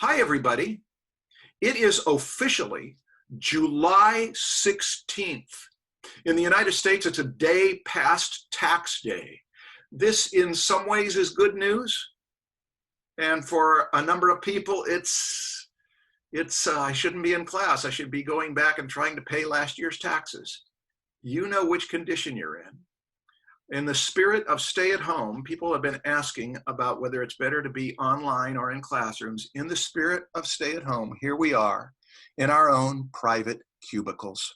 Hi, everybody. It is officially July 16th. In the United States, it's a day past tax day. This, in some ways, is good news. And for a number of people, I shouldn't be in class. I should be going back and trying to pay last year's taxes. You know which condition you're in. In the spirit of stay at home, people have been asking about whether it's better to be online or in classrooms. In the spirit of stay at home, here we are in our own private cubicles.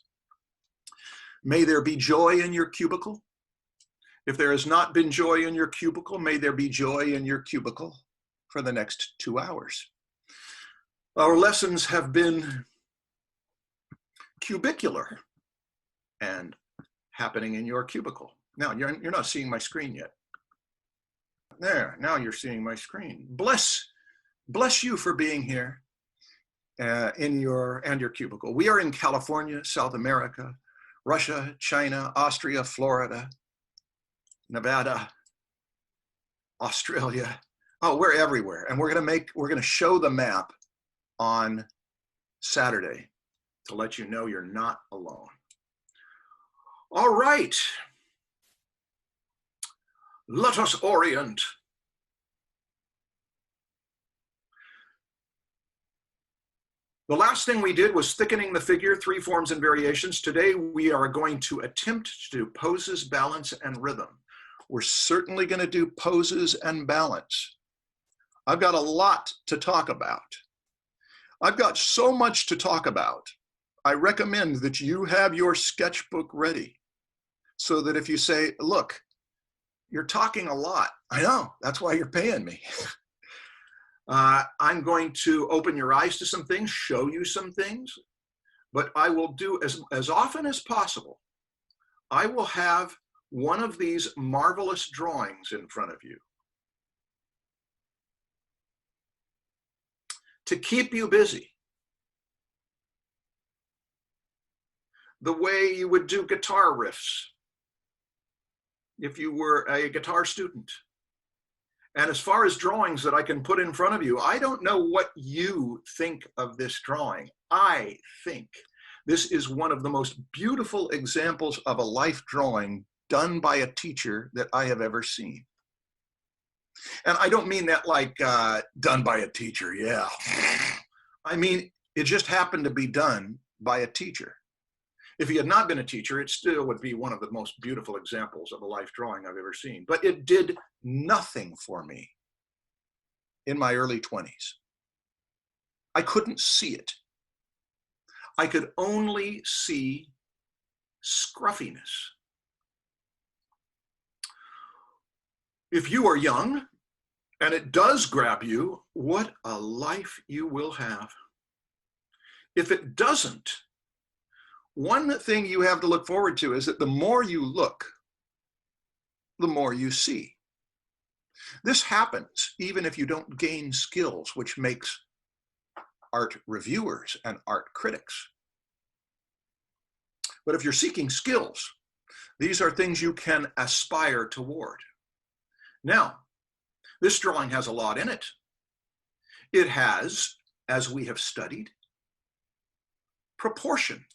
May there be joy in your cubicle. If there has not been joy in your cubicle, may there be joy in your cubicle for the next 2 hours. Our lessons have been cubicular and happening in your cubicle. Now, you're not seeing my screen yet. There, now you're seeing my screen. Bless you for being here in your cubicle. We are in California, South America, Russia, China, Austria, Florida, Nevada, Australia. Oh, we're everywhere. And we're going to show the map on Saturday to let you know you're not alone. All right. Let us orient. The last thing we did was thickening the figure, 3 forms and variations. Today we are going to attempt to do poses, balance, and rhythm. We're certainly going to do poses and balance. I've got a lot to talk about. I've got so much to talk about. I recommend that you have your sketchbook ready so that if you say, look, you're talking a lot. I know, that's why you're paying me. I'm going to open your eyes to some things, show you some things, but I will do as often as possible. I will have one of these marvelous drawings in front of you to keep you busy. The way you would do guitar riffs if you were a guitar student. And as far as drawings that I can put in front of you, I don't know what you think of this drawing. I think this is one of the most beautiful examples of a life drawing done by a teacher that I have ever seen. And I don't mean that like done by a teacher, yeah. I mean, it just happened to be done by a teacher. If he had not been a teacher, it still would be one of the most beautiful examples of a life drawing I've ever seen. But it did nothing for me in my early 20s. I couldn't see it. I could only see scruffiness. If you are young and it does grab you, what a life you will have. If it doesn't, one thing you have to look forward to is that the more you look, the more you see. This happens even if you don't gain skills, which makes art reviewers and art critics. But if you're seeking skills, these are things you can aspire toward. Now, this drawing has a lot in it. It has, as we have studied, proportion.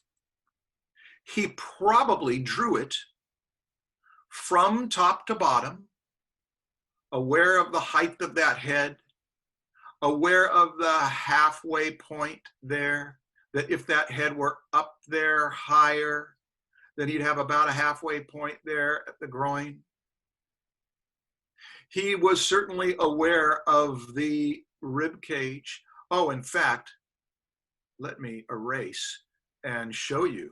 He probably drew it from top to bottom, aware of the height of that head, aware of the halfway point there, that if that head were up there higher, then he'd have about a halfway point there at the groin. He was certainly aware of the rib cage. Oh, in fact, let me erase and show you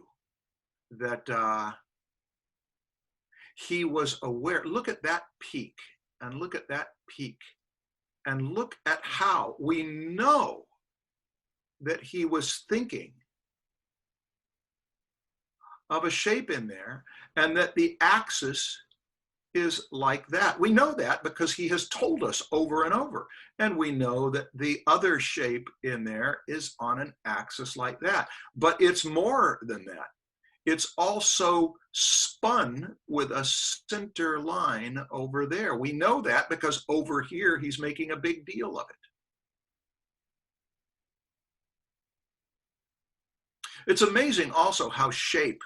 that he was aware. Look at that peak, and look at that peak, and look at how we know that he was thinking of a shape in there, and that the axis is like that. We know that because he has told us over and over. And we know that the other shape in there is on an axis like that. But it's more than that. It's also spun with a center line over there. We know that because over here he's making a big deal of it. It's amazing also how shape,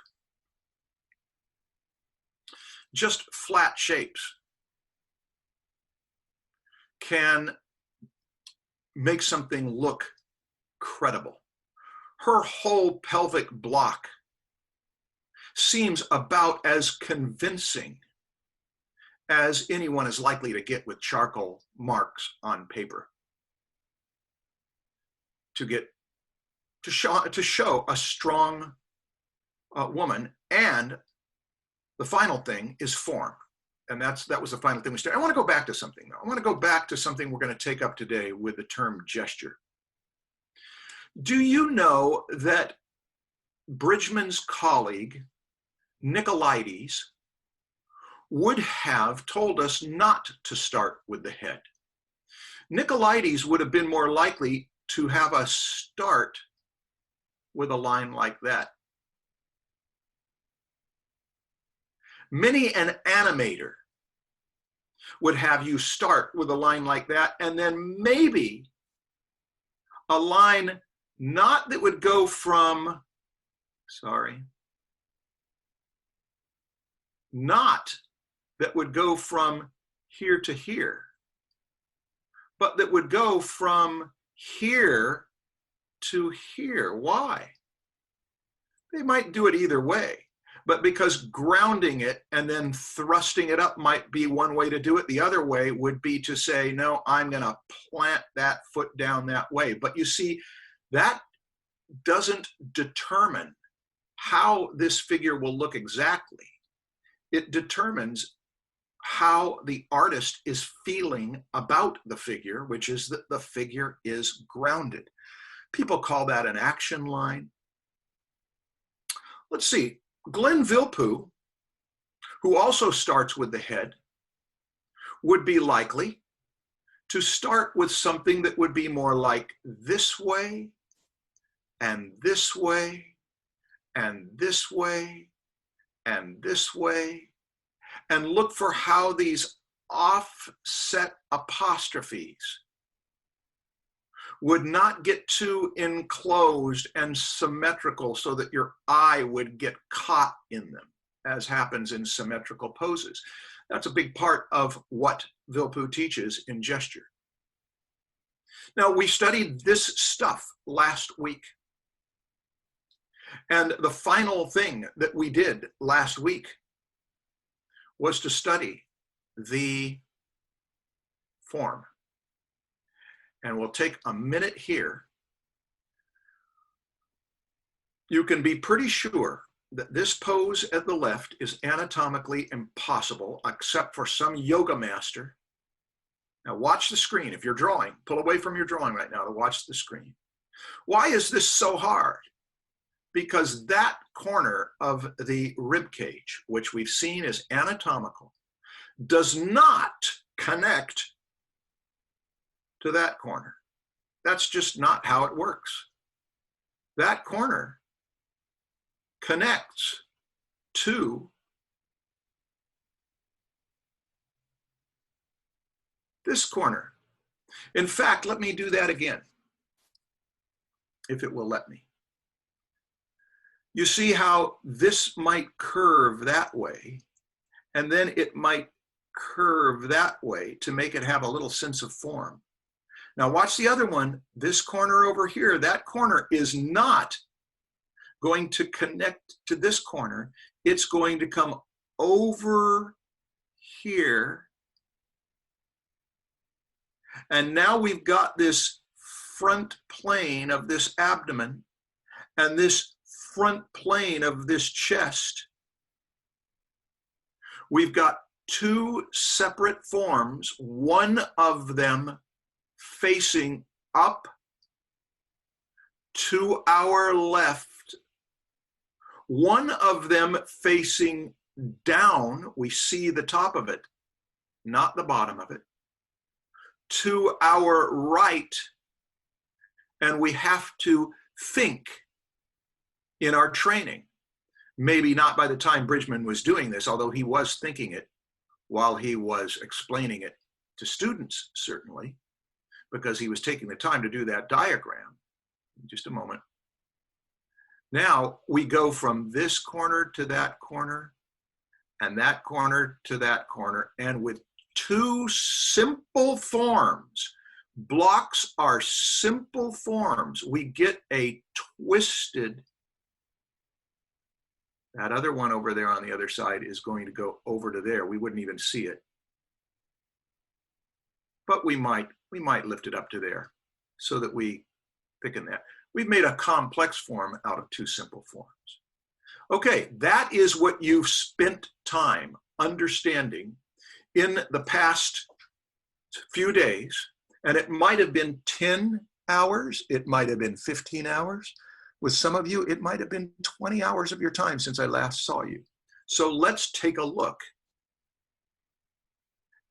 just flat shapes, can make something look credible. Her whole pelvic block seems about as convincing as anyone is likely to get with charcoal marks on paper to show a strong woman. And the final thing is form. And that was the final thing we started. I want to go back to something though. I want to go back to something we're going to take up today with the term gesture. Do you know that Bridgman's colleague, Nicolaides, would have told us not to start with the head? Nicolaides would have been more likely to have us start with a line like that. Many an animator would have you start with a line like that, and then maybe a line not that would go from, not that would go from here to here, but that would go from here to here. Why? They might do it either way, but because grounding it and then thrusting it up might be one way to do it, the other way would be to say, no, I'm going to plant that foot down that way. But you see, that doesn't determine how this figure will look exactly. It determines how the artist is feeling about the figure, which is that the figure is grounded. People call that an action line. Let's see, Glenn Vilppu, who also starts with the head, would be likely to start with something that would be more like this way, and this way, and this way, and this way, and look for how these offset apostrophes would not get too enclosed and symmetrical so that your eye would get caught in them, as happens in symmetrical poses. That's a big part of what Vilppu teaches in gesture. Now, we studied this stuff last week. And the final thing that we did last week was to study the form. And we'll take a minute here. You can be pretty sure that this pose at the left is anatomically impossible, except for some yoga master. Now watch the screen. If you're drawing, pull away from your drawing right now to watch the screen. Why is this so hard? Because that corner of the rib cage, which we've seen is anatomical, does not connect to that corner. That's just not how it works. That corner connects to this corner. In fact, let me do that again, if it will let me. You see how this might curve that way, and then it might curve that way to make it have a little sense of form. Now watch the other one, this corner over here, that corner is not going to connect to this corner. It's going to come over here. And now we've got this front plane of this abdomen and this front plane of this chest. We've got two separate forms, one of them facing up to our left, one of them facing down. We see the top of it, not the bottom of it, to our right, and we have to think in our training. Maybe not by the time Bridgman was doing this, although he was thinking it while he was explaining it to students, certainly, because he was taking the time to do that diagram. Just a moment. Now we go from this corner to that corner and that corner to that corner. And with two simple forms, blocks are simple forms, we get a twisted. That other one over there on the other side is going to go over to there. We wouldn't even see it. But we might lift it up to there so that we thicken that. We've made a complex form out of two simple forms. Okay, that is what you've spent time understanding in the past few days. And it might have been 10 hours, it might have been 15 hours. With some of you, it might have been 20 hours of your time since I last saw you. So let's take a look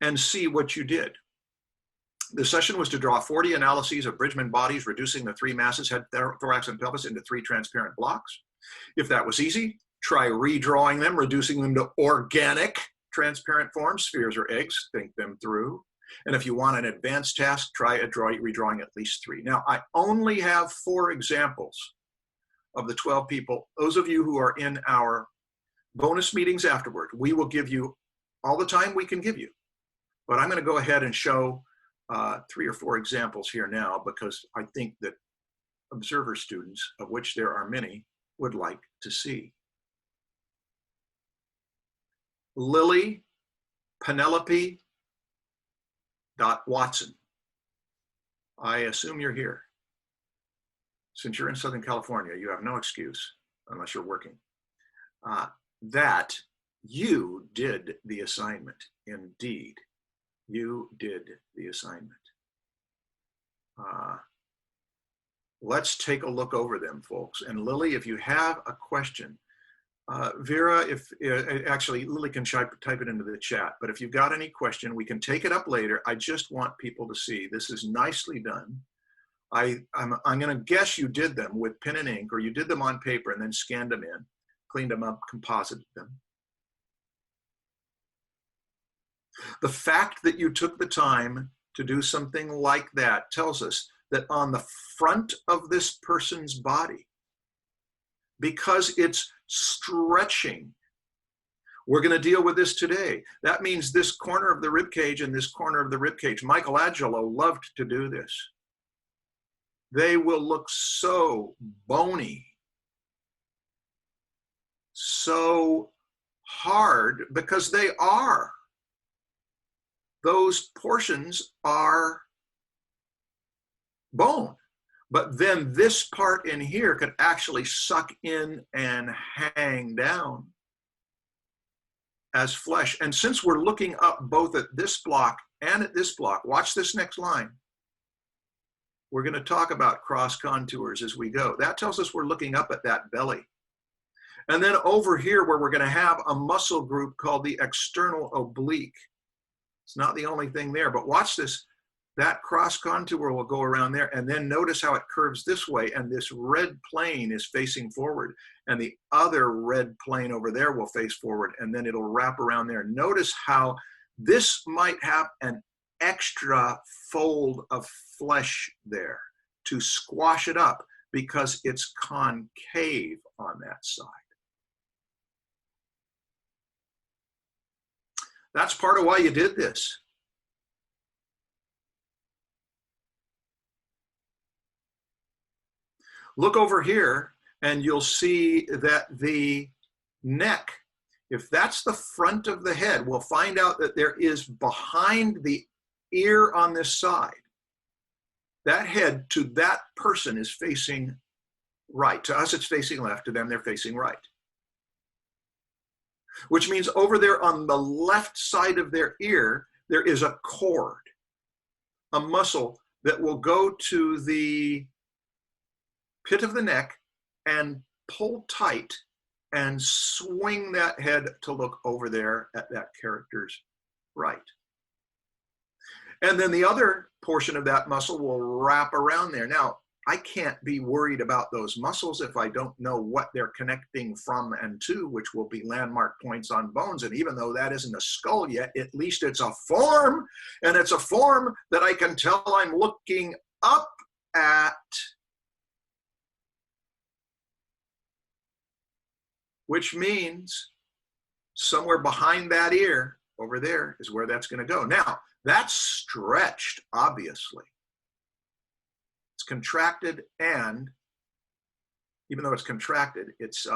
and see what you did. The session was to draw 40 analyses of bridgman bodies, reducing the three masses, head, thorax, and pelvis, into 3 transparent blocks. If that was easy, try redrawing them, reducing them to organic transparent forms, spheres or eggs, think them through. And if you want an advanced task, try redrawing at least 3. Now, I only have 4 examples of the 12 people. Those of you who are in our bonus meetings afterward, we will give you all the time we can give you. But I'm going to go ahead and show 3 or 4 examples here now, because I think that observer students, of which there are many, would like to see. Lily Penelope Watson. I assume you're here. Since you're in Southern California, you have no excuse unless you're working. That you did the assignment. Indeed, you did the assignment. Let's take a look over them, folks. And Lily, if you have a question, Vera, actually Lily can type it into the chat, but if you've got any question, we can take it up later. I just want people to see this is nicely done. I'm going to guess you did them with pen and ink, or you did them on paper and then scanned them in, cleaned them up, composited them. The fact that you took the time to do something like that tells us that on the front of this person's body, because it's stretching, we're going to deal with this today. That means this corner of the rib cage and this corner of the rib cage. Michelangelo loved to do this. They will look so bony, so hard, because they are. Those portions are bone. But then this part in here could actually suck in and hang down as flesh. And since we're looking up both at this block and at this block, watch this next line. We're going to talk about cross contours as we go. That tells us we're looking up at that belly. And then over here, where we're going to have a muscle group called the external oblique. It's not the only thing there, but watch this. That cross contour will go around there, and then notice how it curves this way, and this red plane is facing forward, and the other red plane over there will face forward, and then it'll wrap around there. Notice how this might have an extra fold of flesh there to squash it up because it's concave on that side. That's part of why you did this. Look over here and you'll see that the neck, if that's the front of the head, we'll find out that there is behind the ear on this side. That head to that person is facing right. To us, it's facing left. To them, they're facing right. Which means over there on the left side of their ear, there is a cord, a muscle that will go to the pit of the neck and pull tight and swing that head to look over there at that character's right. And then the other portion of that muscle will wrap around there. Now, I can't be worried about those muscles if I don't know what they're connecting from and to, which will be landmark points on bones. And even though that isn't a skull yet, at least it's a form, and it's a form that I can tell I'm looking up at. which means somewhere behind that ear over there is where that's going to go. Now, that's stretched, obviously. It's contracted, and even though it's contracted, it's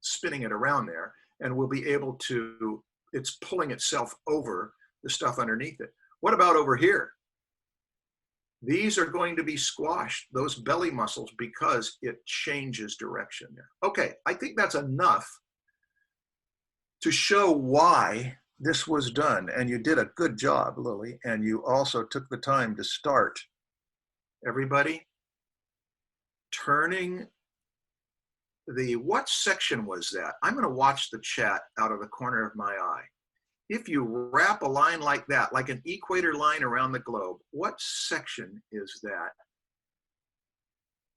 spinning it around there, and we'll be able to, it's pulling itself over the stuff underneath it. What about over here? These are going to be squashed, those belly muscles, because it changes direction there. Okay, I think that's enough to show why this was done. And you did a good job, Lily, and you also took the time to start, everybody, turning what section was that? I'm going to watch the chat out of the corner of my eye. If you wrap a line like that, like an equator line around the globe, what section is that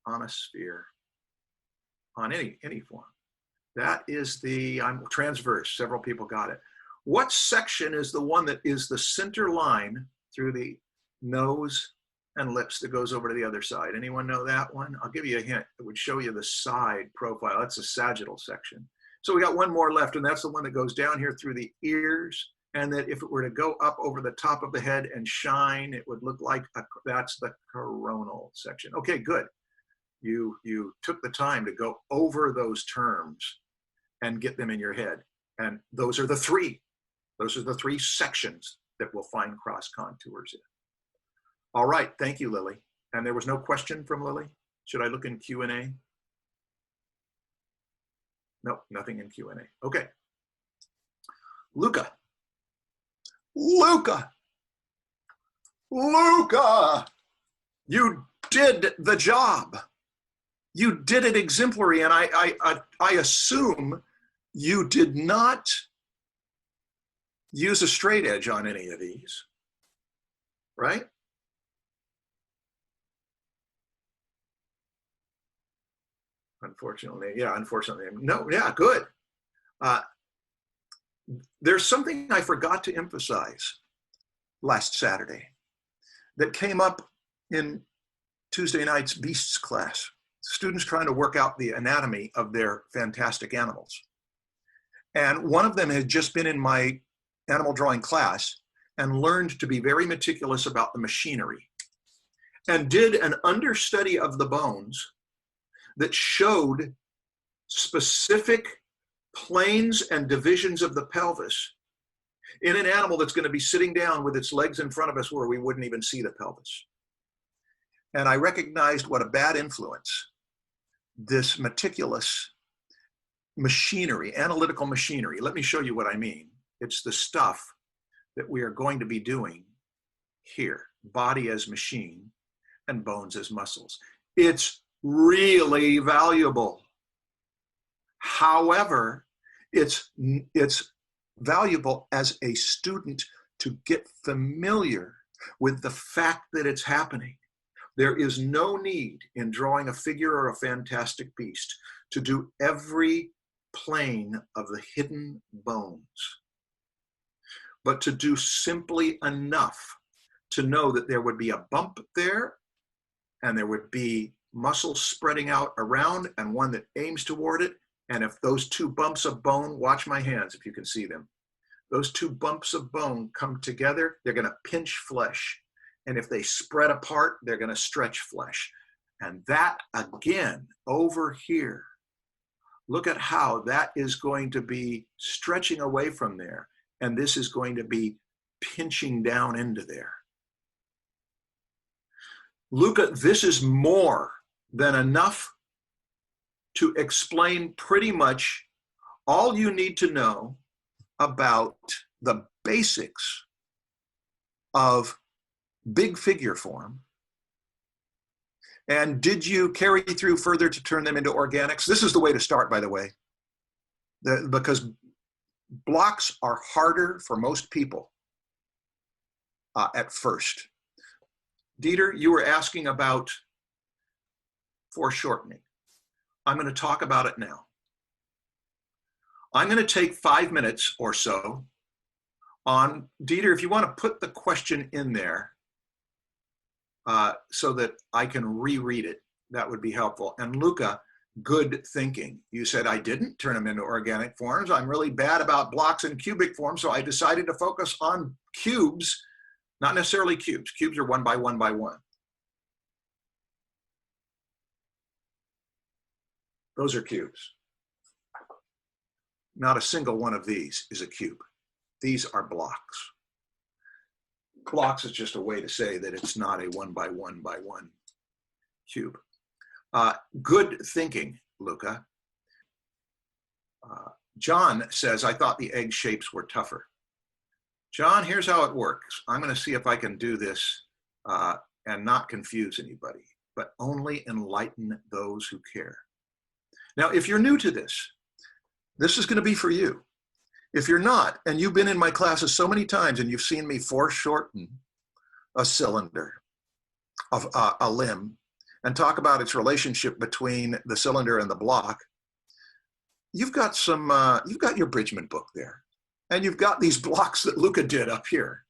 on a sphere, on any form? That is the transverse. Several people got it. What section is the one that is the center line through the nose and lips that goes over to the other side? Anyone know that one? I'll give you a hint. It would show you the side profile. That's a sagittal section. So we got one more left, and that's the one that goes down here through the ears. And that if it were to go up over the top of the head and shine, it would look like that's the coronal section. Okay, good. You took the time to go over those terms and get them in your head. And those are the three. Those are the three sections that we'll find cross contours in. All right, thank you, Lily. And there was no question from Lily? Should I look in Q&A? No, nothing in Q&A. Okay. Luca, you did the job. You did it exemplary, and I assume you did not use a straight edge on any of these, right? Unfortunately, yeah, unfortunately. No, yeah, good. There's something I forgot to emphasize last Saturday that came up in Tuesday night's Beasts class. Students trying to work out the anatomy of their fantastic animals. And one of them had just been in my animal drawing class and learned to be very meticulous about the machinery and did an understudy of the bones that showed specific planes and divisions of the pelvis in an animal that's going to be sitting down with its legs in front of us where we wouldn't even see the pelvis. And I recognized what a bad influence this meticulous machinery, analytical machinery. Let me show you what I mean. It's the stuff that we are going to be doing here, body as machine and bones as muscles. It's really valuable. However, it's valuable as a student to get familiar with the fact that it's happening. There is no need in drawing a figure or a fantastic beast to do every plane of the hidden bones, but to do simply enough to know that there would be a bump there and there would be muscles spreading out around and one that aims toward it. And if those two bumps of bone, watch my hands if you can see them, those two bumps of bone come together, they're going to pinch flesh. And if they spread apart, they're going to stretch flesh. And that, again, over here, look at how that is going to be stretching away from there. And this is going to be pinching down into there. Luca, this is more than enough to explain pretty much all you need to know about the basics of big figure form. And did you carry through further to turn them into organics? This is the way to start, by the way, because blocks are harder for most people at first. Dieter, you were asking about foreshortening. I'm going to talk about it now. I'm going to take 5 minutes or so on, Dieter, if you want to put the question in there so that I can reread it, that would be helpful. And Luca, good thinking. You said, I didn't turn them into organic forms. I'm really bad about blocks and cubic forms, so I decided to focus on cubes, not necessarily cubes. Cubes are 1 by 1 by 1. Those are cubes. Not a single one of these is a cube. These are blocks. Blocks is just a way to say that it's not a 1 by 1 by 1 cube. Good thinking, Luca. John says, I thought the egg shapes were tougher. John, here's how it works. I'm going to see if I can do this and not confuse anybody, but only enlighten those who care. Now, if you're new to this, this is going to be for you. If you're not, and you've been in my classes so many times and you've seen me foreshorten a cylinder of a limb and talk about its relationship between the cylinder and the block, you've got your Bridgman book there. And you've got these blocks that Luca did up here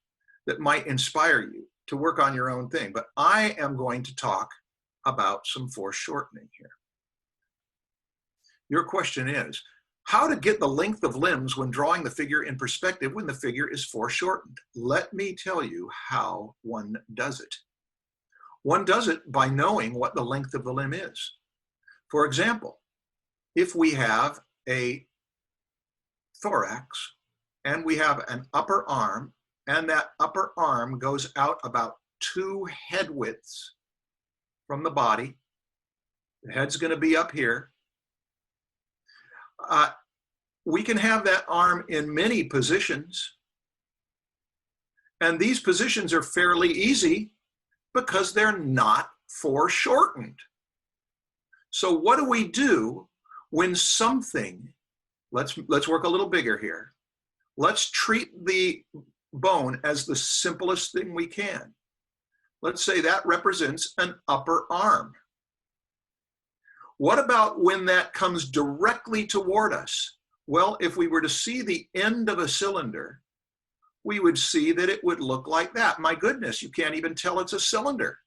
that might inspire you to work on your own thing. But I am going to talk about some foreshortening here. Your question is, how to get the length of limbs when drawing the figure in perspective when the figure is foreshortened. Let me tell you how one does it. One does it by knowing what the length of the limb is. For example, if we have a thorax and we have an upper arm, and that upper arm goes out about 2 head widths from the body, the head's going to be up here. We can have that arm in many positions. And these positions are fairly easy because they're not foreshortened. So what do we do when something, let's work a little bigger here. Let's treat the bone as the simplest thing we can. Let's say that represents an upper arm. What about when that comes directly toward us? Well, if we were to see the end of a cylinder, we would see that it would look like that. My goodness, you can't even tell it's a cylinder.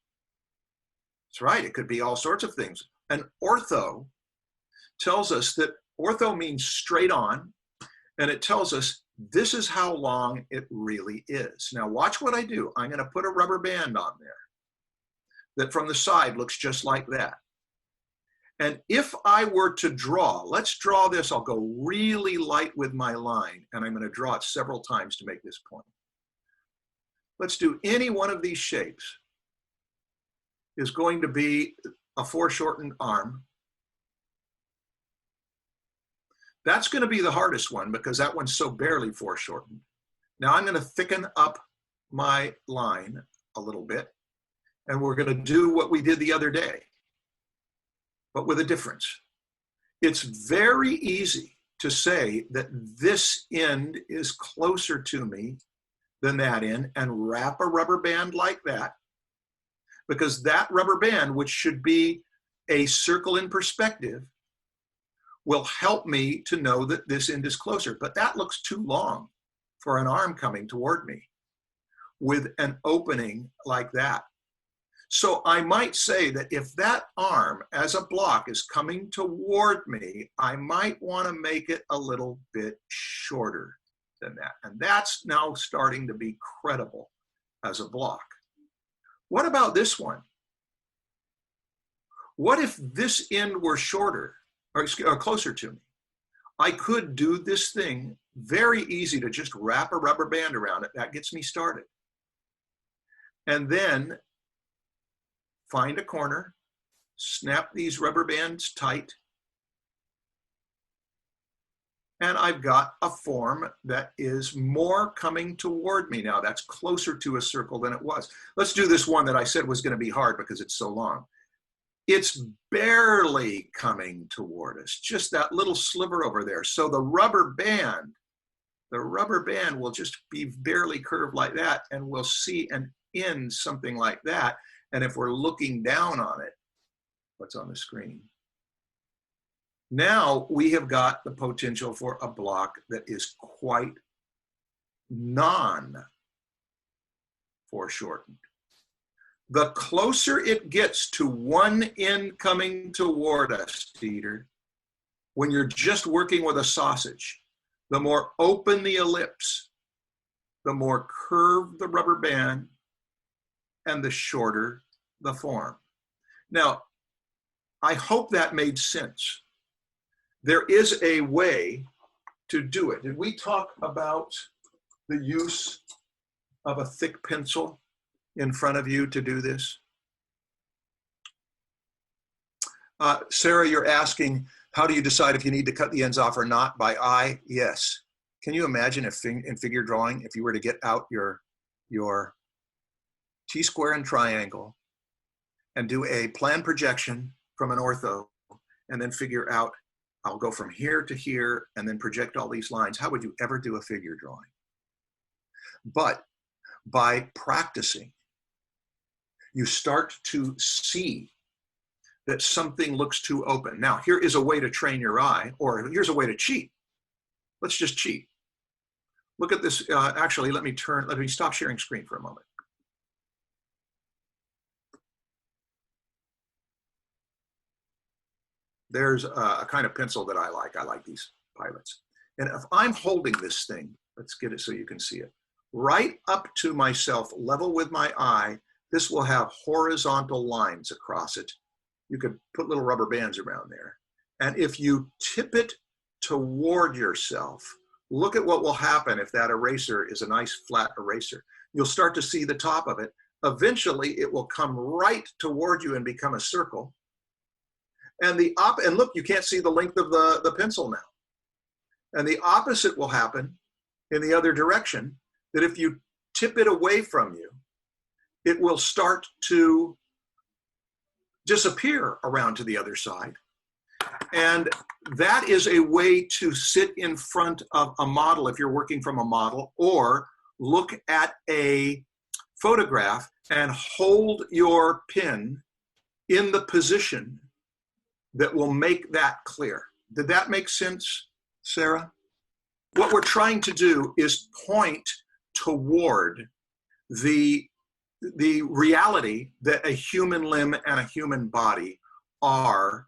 That's right, it could be all sorts of things. And ortho tells us that ortho means straight on, and it tells us this is how long it really is. Now watch what I do. I'm going to put a rubber band on there that from the side looks just like that. And if I were to draw, let's draw this, I'll go really light with my line, and I'm going to draw it several times to make this point. Let's do any one of these shapes is going to be a foreshortened arm. That's going to be the hardest one because that one's so barely foreshortened. Now I'm going to thicken up my line a little bit, and we're going to do what we did the other day, but with a difference. It's very easy to say that this end is closer to me than that end and wrap a rubber band like that, because that rubber band, which should be a circle in perspective, will help me to know that this end is closer. But that looks too long for an arm coming toward me with an opening like that. So I might say that if that arm as a block is coming toward me, I might want to make it a little bit shorter than that. And that's now starting to be credible as a block. What about this one? What if this end were shorter or closer to me? I could do this thing very easy to just wrap a rubber band around it. That gets me started. And then find a corner, snap these rubber bands tight, and I've got a form that is more coming toward me now. That's closer to a circle than it was. Let's do this one that I said was going to be hard because it's so long. It's barely coming toward us, just that little sliver over there. So the rubber band will just be barely curved like that, and we'll see an end something like that. And if we're looking down on it, what's on the screen? Now we have got the potential for a block that is quite non-foreshortened. The closer it gets to one end coming toward us, Dieter, when you're just working with a sausage, the more open the ellipse, the more curved the rubber band, and the shorter the form. Now, I hope that made sense. There is a way to do it. Did we talk about the use of a thick pencil in front of you to do this? Sarah, you're asking, how do you decide if you need to cut the ends off or not? By eye? Yes. Can you imagine if in figure drawing, if you were to get out your T-square and triangle and do a plan projection from an ortho and then figure out, I'll go from here to here and then project all these lines. How would you ever do a figure drawing? But by practicing, you start to see that something looks too open. Now, here is a way to train your eye, or here's a way to cheat. Let's just cheat. Look at this. Actually, let me stop sharing screen for a moment. There's a kind of pencil that I like. I like these pilots. And if I'm holding this thing, let's get it so you can see it, right up to myself, level with my eye, this will have horizontal lines across it. You could put little rubber bands around there. And if you tip it toward yourself, look at what will happen if that eraser is a nice flat eraser. You'll start to see the top of it. Eventually, it will come right toward you and become a circle. And and look, you can't see the length of the pencil now. And the opposite will happen in the other direction, that if you tip it away from you, it will start to disappear around to the other side. And that is a way to sit in front of a model if you're working from a model, or look at a photograph and hold your pen in the position that will make that clear. Did that make sense, Sarah? What we're trying to do is point toward the reality that a human limb and a human body are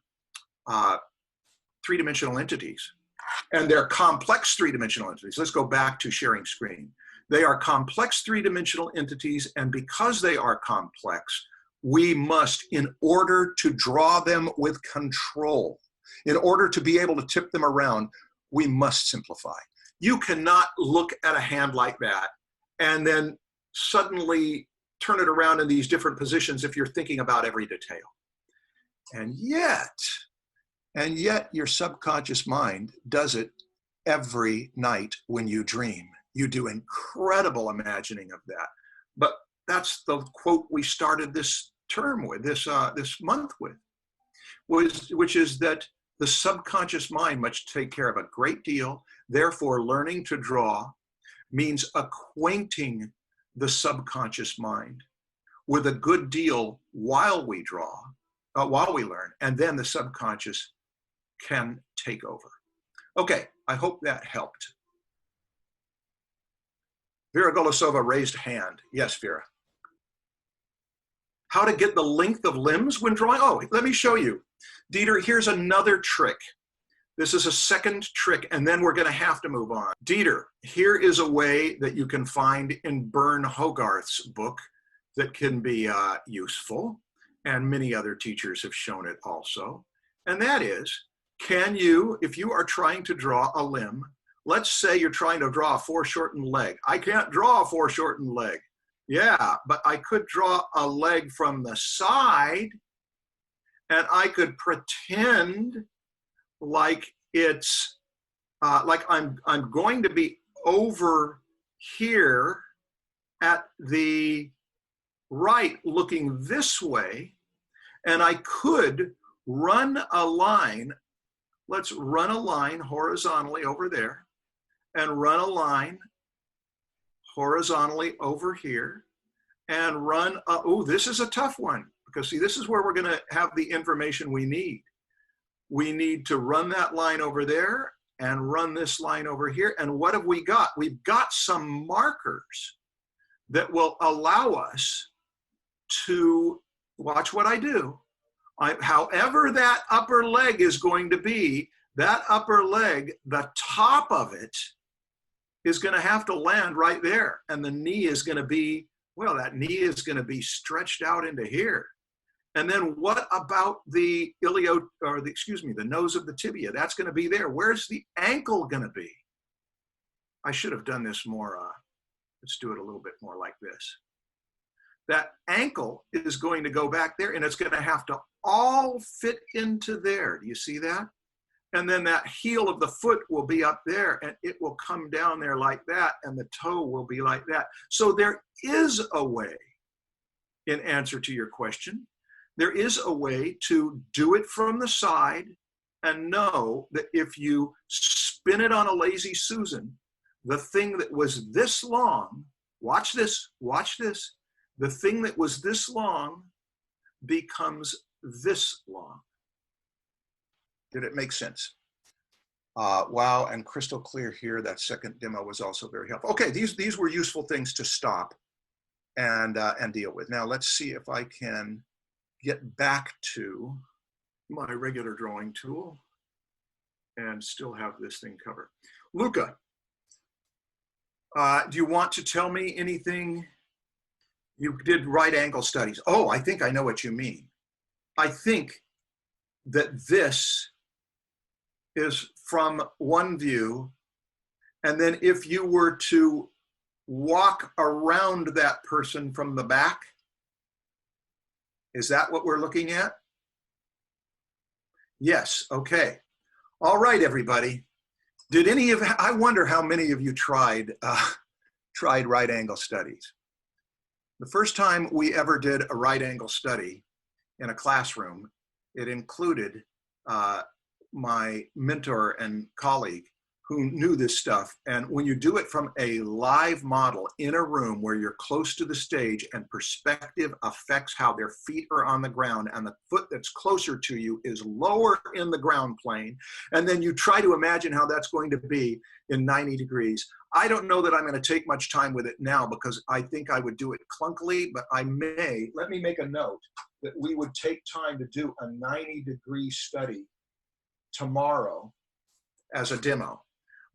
three-dimensional entities. And they're complex three-dimensional entities. Let's go back to sharing screen. They are complex three-dimensional entities, and because they are complex, we must, in order to draw them with control, in order to be able to tip them around, we must simplify. You cannot look at a hand like that and then suddenly turn it around in these different positions if you're thinking about every detail. And yet your subconscious mind does it every night when you dream. You do incredible imagining of that. But that's the quote we started this term with, this month with, which is that the subconscious mind must take care of a great deal. Therefore, learning to draw means acquainting the subconscious mind with a good deal while we draw, while we learn, and then the subconscious can take over. Okay, I hope that helped. Vera Golosova raised hand. Yes, Vera. How to get the length of limbs when drawing? Oh, let me show you. Dieter, here's another trick. This is a second trick, and then we're going to have to move on. Dieter, here is a way that you can find in Bern Hogarth's book that can be useful, and many other teachers have shown it also. And that is, can you, if you are trying to draw a limb, let's say you're trying to draw a foreshortened leg. I can't draw a foreshortened leg. Yeah, but I could draw a leg from the side, and I could pretend like it's like I'm going to be over here at the right, looking this way, and I could run a line. Let's run a line horizontally over there, and run a line horizontally over here, and run oh, this is a tough one, because see, this is where we're going to have the information we need. We need to run that line over there and run this line over here. And what have we got? We've got some markers that will allow us to, watch what I do. However that upper leg is going to be, that upper leg, the top of it is going to have to land right there. And the knee is going to be, well, that knee is going to be stretched out into here. And then what about the the nose of the tibia? That's going to be there. Where's the ankle going to be? I should have done this more. Let's do it a little bit more like this. That ankle is going to go back there, and it's going to have to all fit into there. Do you see that? And then that heel of the foot will be up there, and it will come down there like that, and the toe will be like that. So there is a way, in answer to your question, there is a way to do it from the side and know that if you spin it on a lazy Susan, the thing that was this long, watch this, the thing that was this long becomes this long. Did it make sense? Wow, and crystal clear here. That second demo was also very helpful. Okay, these were useful things to stop and deal with. Now let's see if I can get back to my regular drawing tool and still have this thing covered. Luca, do you want to tell me anything? You did right angle studies. Oh, I think I know what you mean. I think that this is from one view, and then if you were to walk around that person from the back, is that what we're looking at? Yes, okay. All right, everybody. Did any of, I wonder how many of you tried right angle studies. The first time we ever did a right angle study in a classroom, it included my mentor and colleague who knew this stuff. And when you do it from a live model in a room where you're close to the stage and perspective affects how their feet are on the ground and the foot that's closer to you is lower in the ground plane, and then you try to imagine how that's going to be in 90 degrees. I don't know that I'm going to take much time with it now because I think I would do it clunkily, but I may, let me make a note that we would take time to do a 90-degree study tomorrow as a demo.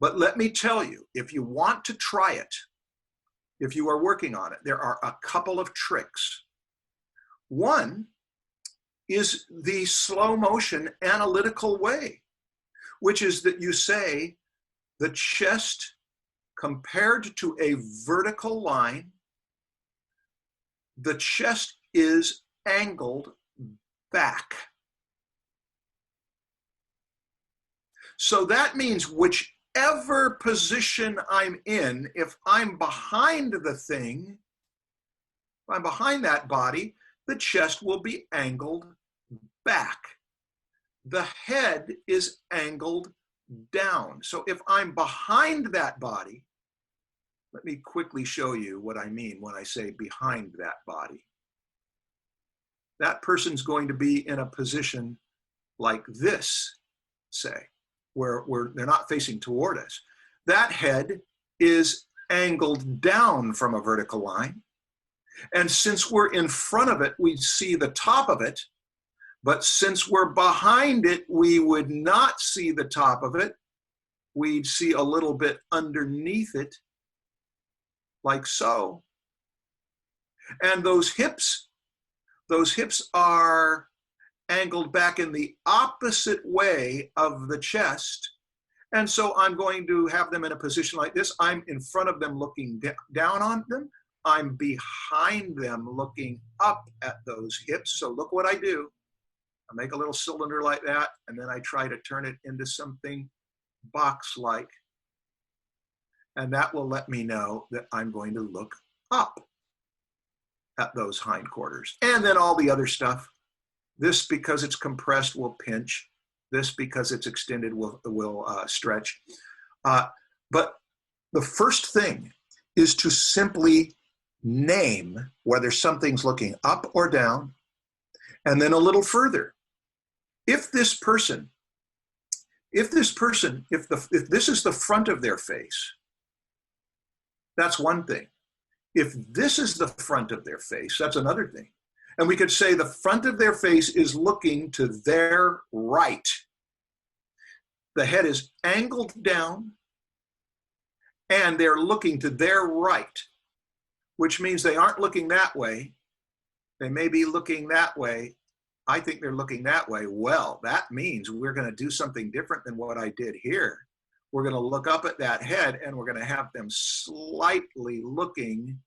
But let me tell you, if you want to try it, if you are working on it, there are a couple of tricks. One is the slow motion analytical way, which is that you say the chest compared to a vertical line, the chest is angled back. So that means whichever position I'm in, if I'm behind the thing, if I'm behind that body, the chest will be angled back. The head is angled down. So if I'm behind that body, let me quickly show you what I mean when I say behind that body. That person's going to be in a position like this, say, where they're not facing toward us. That head is angled down from a vertical line. And since we're in front of it, we see the top of it. But since we're behind it, we would not see the top of it. We'd see a little bit underneath it, like so. And those hips are angled back in the opposite way of the chest. And so I'm going to have them in a position like this. I'm in front of them looking down on them. I'm behind them looking up at those hips. So look what I do. I make a little cylinder like that, and then I try to turn it into something box-like. And that will let me know that I'm going to look up at those hindquarters. And then all the other stuff. This, because it's compressed, will pinch. This, because it's extended, will stretch. But the first thing is to simply name whether something's looking up or down, and then a little further. If this is the front of their face, that's one thing. If this is the front of their face, that's another thing. And we could say the front of their face is looking to their right. The head is angled down and they're looking to their right, which means they aren't looking that way. They may be looking that way. I think they're looking that way. Well, that means we're going to do something different than what I did here. We're going to look up at that head and we're going to have them slightly looking.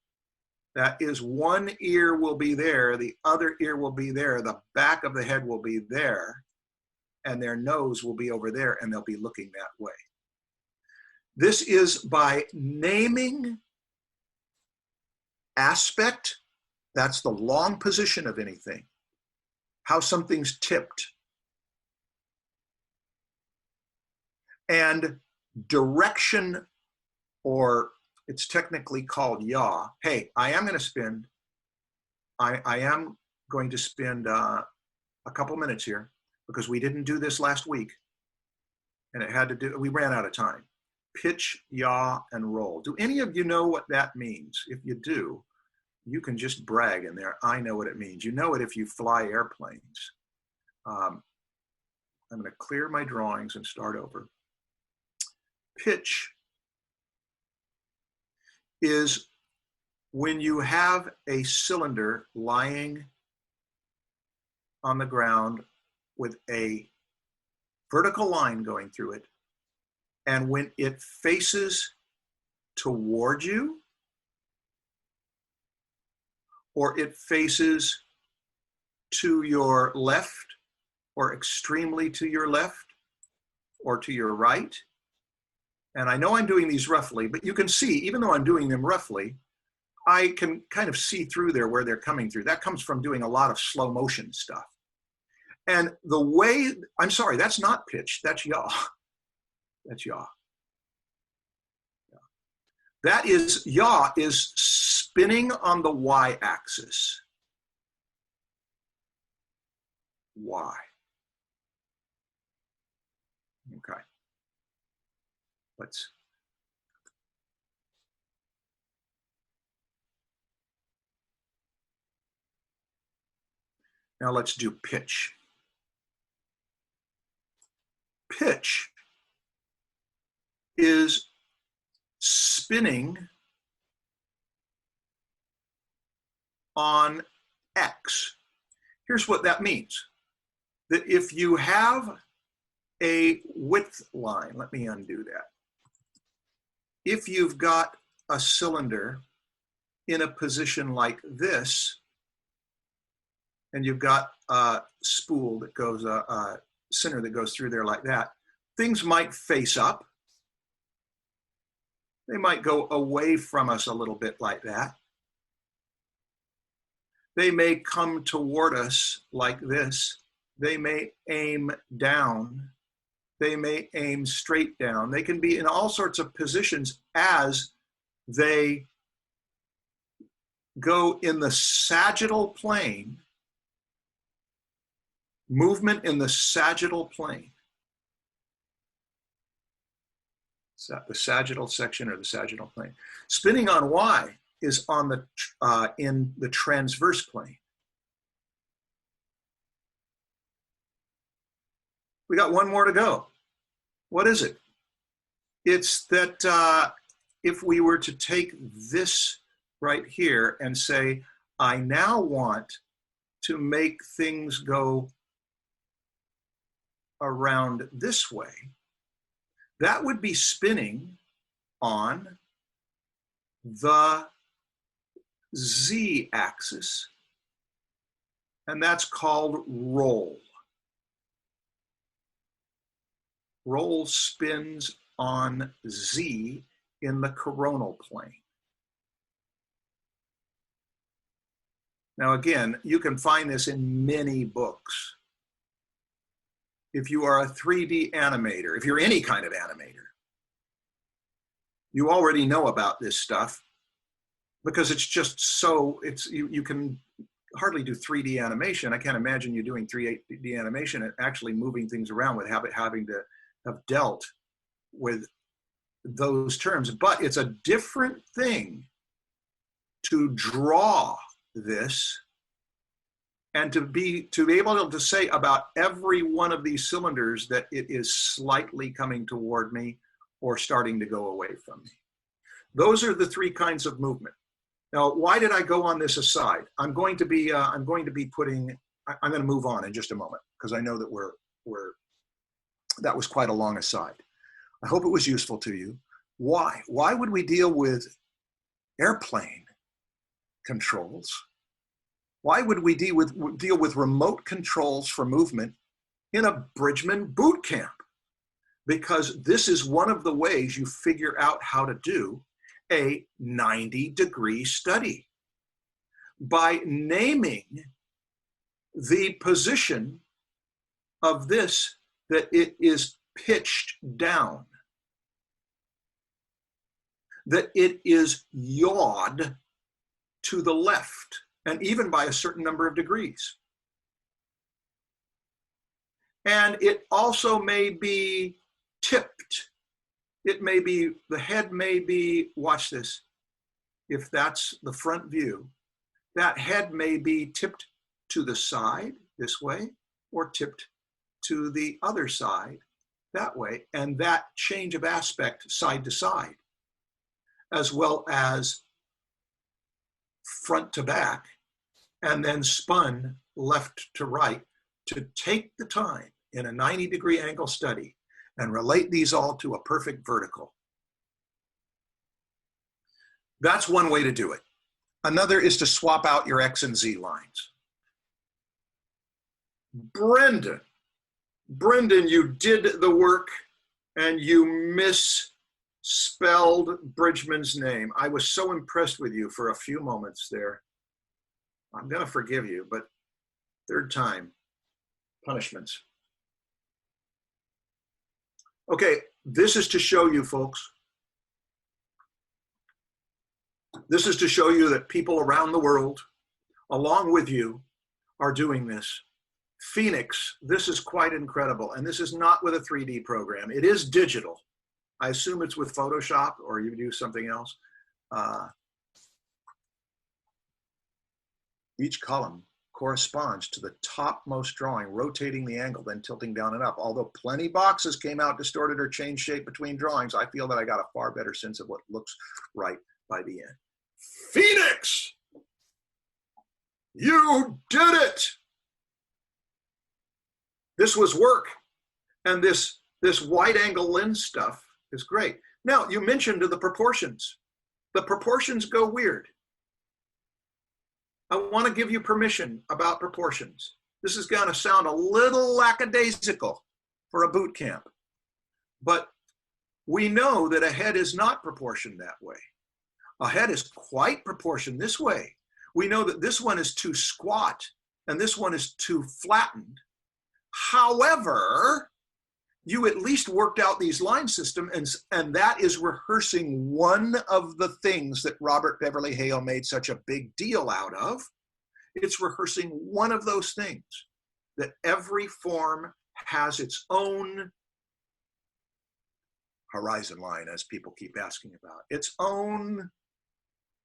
That is, one ear will be there, the other ear will be there, the back of the head will be there, and their nose will be over there, and they'll be looking that way. This is by naming aspect. That's the long position of anything, how something's tipped. And direction, or it's technically called yaw. Hey, I am going to spend a couple minutes here because we didn't do this last week and we ran out of time. Pitch, yaw, and roll. Do any of you know what that means? If you do, you can just brag in there. I know what it means. You know it if you fly airplanes. I'm going to clear my drawings and start over. Pitch is when you have a cylinder lying on the ground with a vertical line going through it, and when it faces toward you, or it faces to your left, or extremely to your left, or to your right. And I know I'm doing these roughly, but you can see, even though I'm doing them roughly, I can kind of see through there where they're coming through. That comes from doing a lot of slow motion stuff. And the way, I'm sorry, that's not pitch, that's yaw. That's yaw. That is, yaw is spinning on the y-axis. Y. Okay. Now let's do pitch. Pitch is spinning on X. Here's what that means. That if you have a width line, let me undo that. If you've got a cylinder in a position like this, and you've got a spool that goes, a center that goes through there like that, things might face up. They might go away from us a little bit like that. They may come toward us like this. They may aim down. They may aim straight down. They can be in all sorts of positions as they go in the sagittal plane, movement in the sagittal plane. The sagittal section or the sagittal plane. Spinning on Y is on the in the transverse plane. We got one more to go. What is it? It's that if we were to take this right here and say, I now want to make things go around this way, that would be spinning on the z-axis, and that's called roll. Roll spins on z in the coronal plane. Now again, you can find this in many books. If you are a 3D animator, if you're any kind of animator, you already know about this stuff because it's just so, you can hardly do 3D animation. I can't imagine you doing 3D animation and actually moving things around with having to have dealt with those terms. But it's a different thing to draw this and to be able to say about every one of these cylinders that it is slightly coming toward me or starting to go away from me. Those are the three kinds of movement. Now, why did I go on this aside? I'm going to move on in just a moment because I know that that was quite a long aside. I hope it was useful to you. Why? Why would we deal with airplane controls? Why would we deal with remote controls for movement in a bridgman boot camp? Because this is one of the ways you figure out how to do a 90-degree study, by naming the position of this, that it is pitched down, that it is yawed to the left, and even by a certain number of degrees. And it also may be tipped. It may be, the head may be, watch this, if that's the front view, that head may be tipped to the side this way, or tipped to the other side that way, and that change of aspect side to side, as well as front to back, and then spun left to right, to take the time in a 90-degree angle study and relate these all to a perfect vertical. That's one way to do it. Another is to swap out your X and Z lines. Brendan, you did the work and you misspelled Bridgman's name. I was so impressed with you for a few moments there. I'm going to forgive you, but third time, punishments. Okay, this is to show you, folks. This is to show you that people around the world, along with you, are doing this. Phoenix, this is quite incredible. And this is not with a 3D program. It is digital. I assume it's with Photoshop, or you do something else. Each column corresponds to the topmost drawing, rotating the angle, then tilting down and up. Although plenty boxes came out distorted or changed shape between drawings, I feel that I got a far better sense of what looks right by the end. Phoenix, you did it. This was work, and this wide angle lens stuff is great. Now, you mentioned the proportions. The proportions go weird. I want to give you permission about proportions. This is going to sound a little lackadaisical for a boot camp, but we know that a head is not proportioned that way. A head is quite proportioned this way. We know that this one is too squat and this one is too flattened. However, you at least worked out these line systems, and that is rehearsing one of the things that Robert Beverly Hale made such a big deal out of. It's rehearsing one of those things, that every form has its own horizon line, as people keep asking about, its own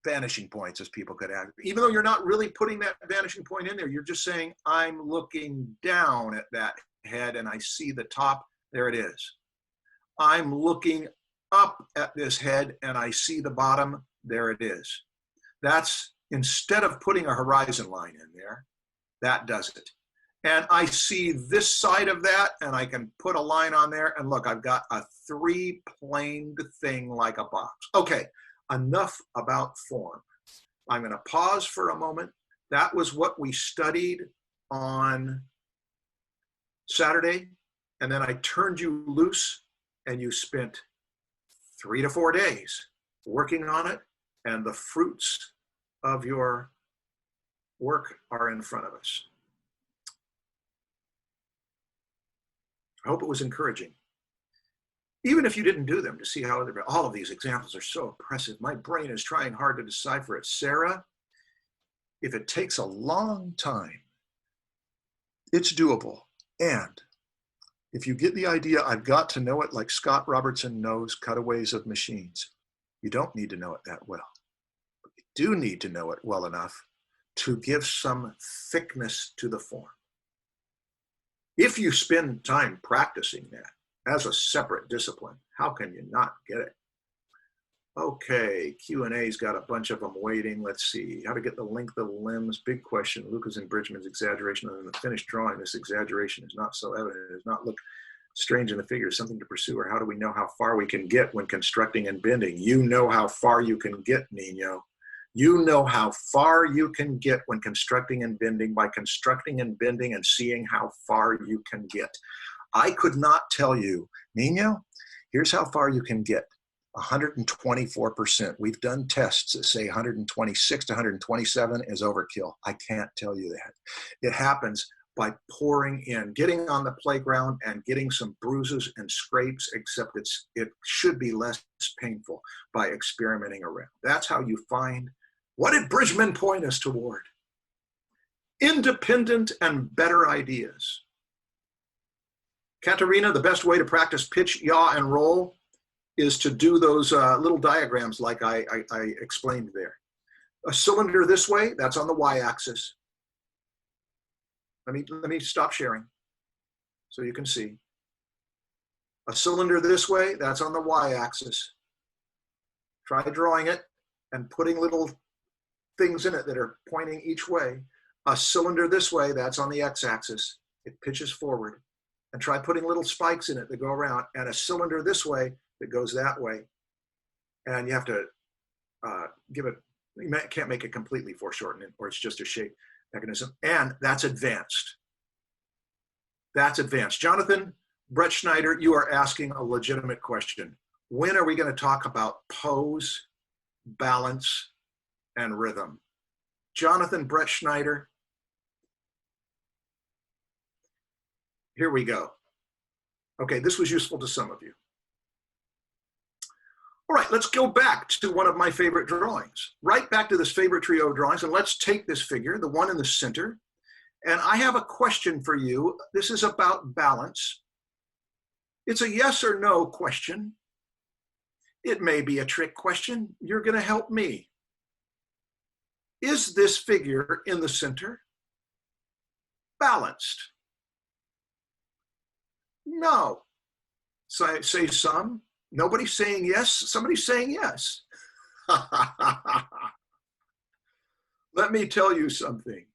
vanishing points, as people could ask. Even though you're not really putting that vanishing point in there, you're just saying, I'm looking down at that head and I see the top. There it is. I'm looking up at this head and I see the bottom. There it is. That's, instead of putting a horizon line in there, that does it. And I see this side of that and I can put a line on there, and look, I've got a three-planed thing like a box. Okay, enough about form. I'm going to pause for a moment. That was what we studied on Saturday. And then I turned you loose and you spent 3 to 4 days working on it, and the fruits of your work are in front of us. I hope it was encouraging. Even if you didn't do them, to see how all of these examples are so impressive. My brain is trying hard to decipher it. Sarah, if it takes a long time, it's doable. And if you get the idea, I've got to know it like Scott Robertson knows cutaways of machines. You don't need to know it that well. But you do need to know it well enough to give some thickness to the form. If you spend time practicing that as a separate discipline, how can you not get it? Okay, Q&A's got a bunch of them waiting. Let's see, how to get the length of the limbs. Big question. Lucas and Bridgman's exaggeration. And in the finished drawing, this exaggeration is not so evident. It does not look strange in the figure. Something to pursue, or how do we know how far we can get when constructing and bending? You know how far you can get, Nino. You know how far you can get when constructing and bending by constructing and bending and seeing how far you can get. I could not tell you, Nino, here's how far you can get. 124%. We've done tests that say 126 to 127 is overkill. I can't tell you that. It happens by pouring in, getting on the playground and getting some bruises and scrapes, except it should be less painful by experimenting around. That's how you find, what did Bridgman point us toward? Independent and better ideas. Katerina, the best way to practice pitch, yaw, and roll is to do those little diagrams like I explained there. A cylinder this way, that's on the y-axis. Let me stop sharing so you can see. A cylinder this way, that's on the y-axis. Try drawing it and putting little things in it that are pointing each way. A cylinder this way, that's on the x-axis. It pitches forward. And try putting little spikes in it that go around. And a cylinder this way that goes that way. And you have to give it, you can't make it completely foreshortened, or it's just a shape mechanism. And that's advanced. That's advanced. Jonathan Brett Schneider, you are asking a legitimate question. When are we going to talk about pose, balance, and rhythm? Jonathan Brett Schneider, here we go. Okay, this was useful to some of you. All right, let's go back to one of my favorite drawings. Right back to this favorite trio of drawings, and let's take this figure, the one in the center, and I have a question for you. This is about balance. It's a yes or no question. It may be a trick question. You're going to help me. Is this figure in the center balanced? No. Say some. Nobody's saying yes. Somebody's saying yes. Let me tell you something.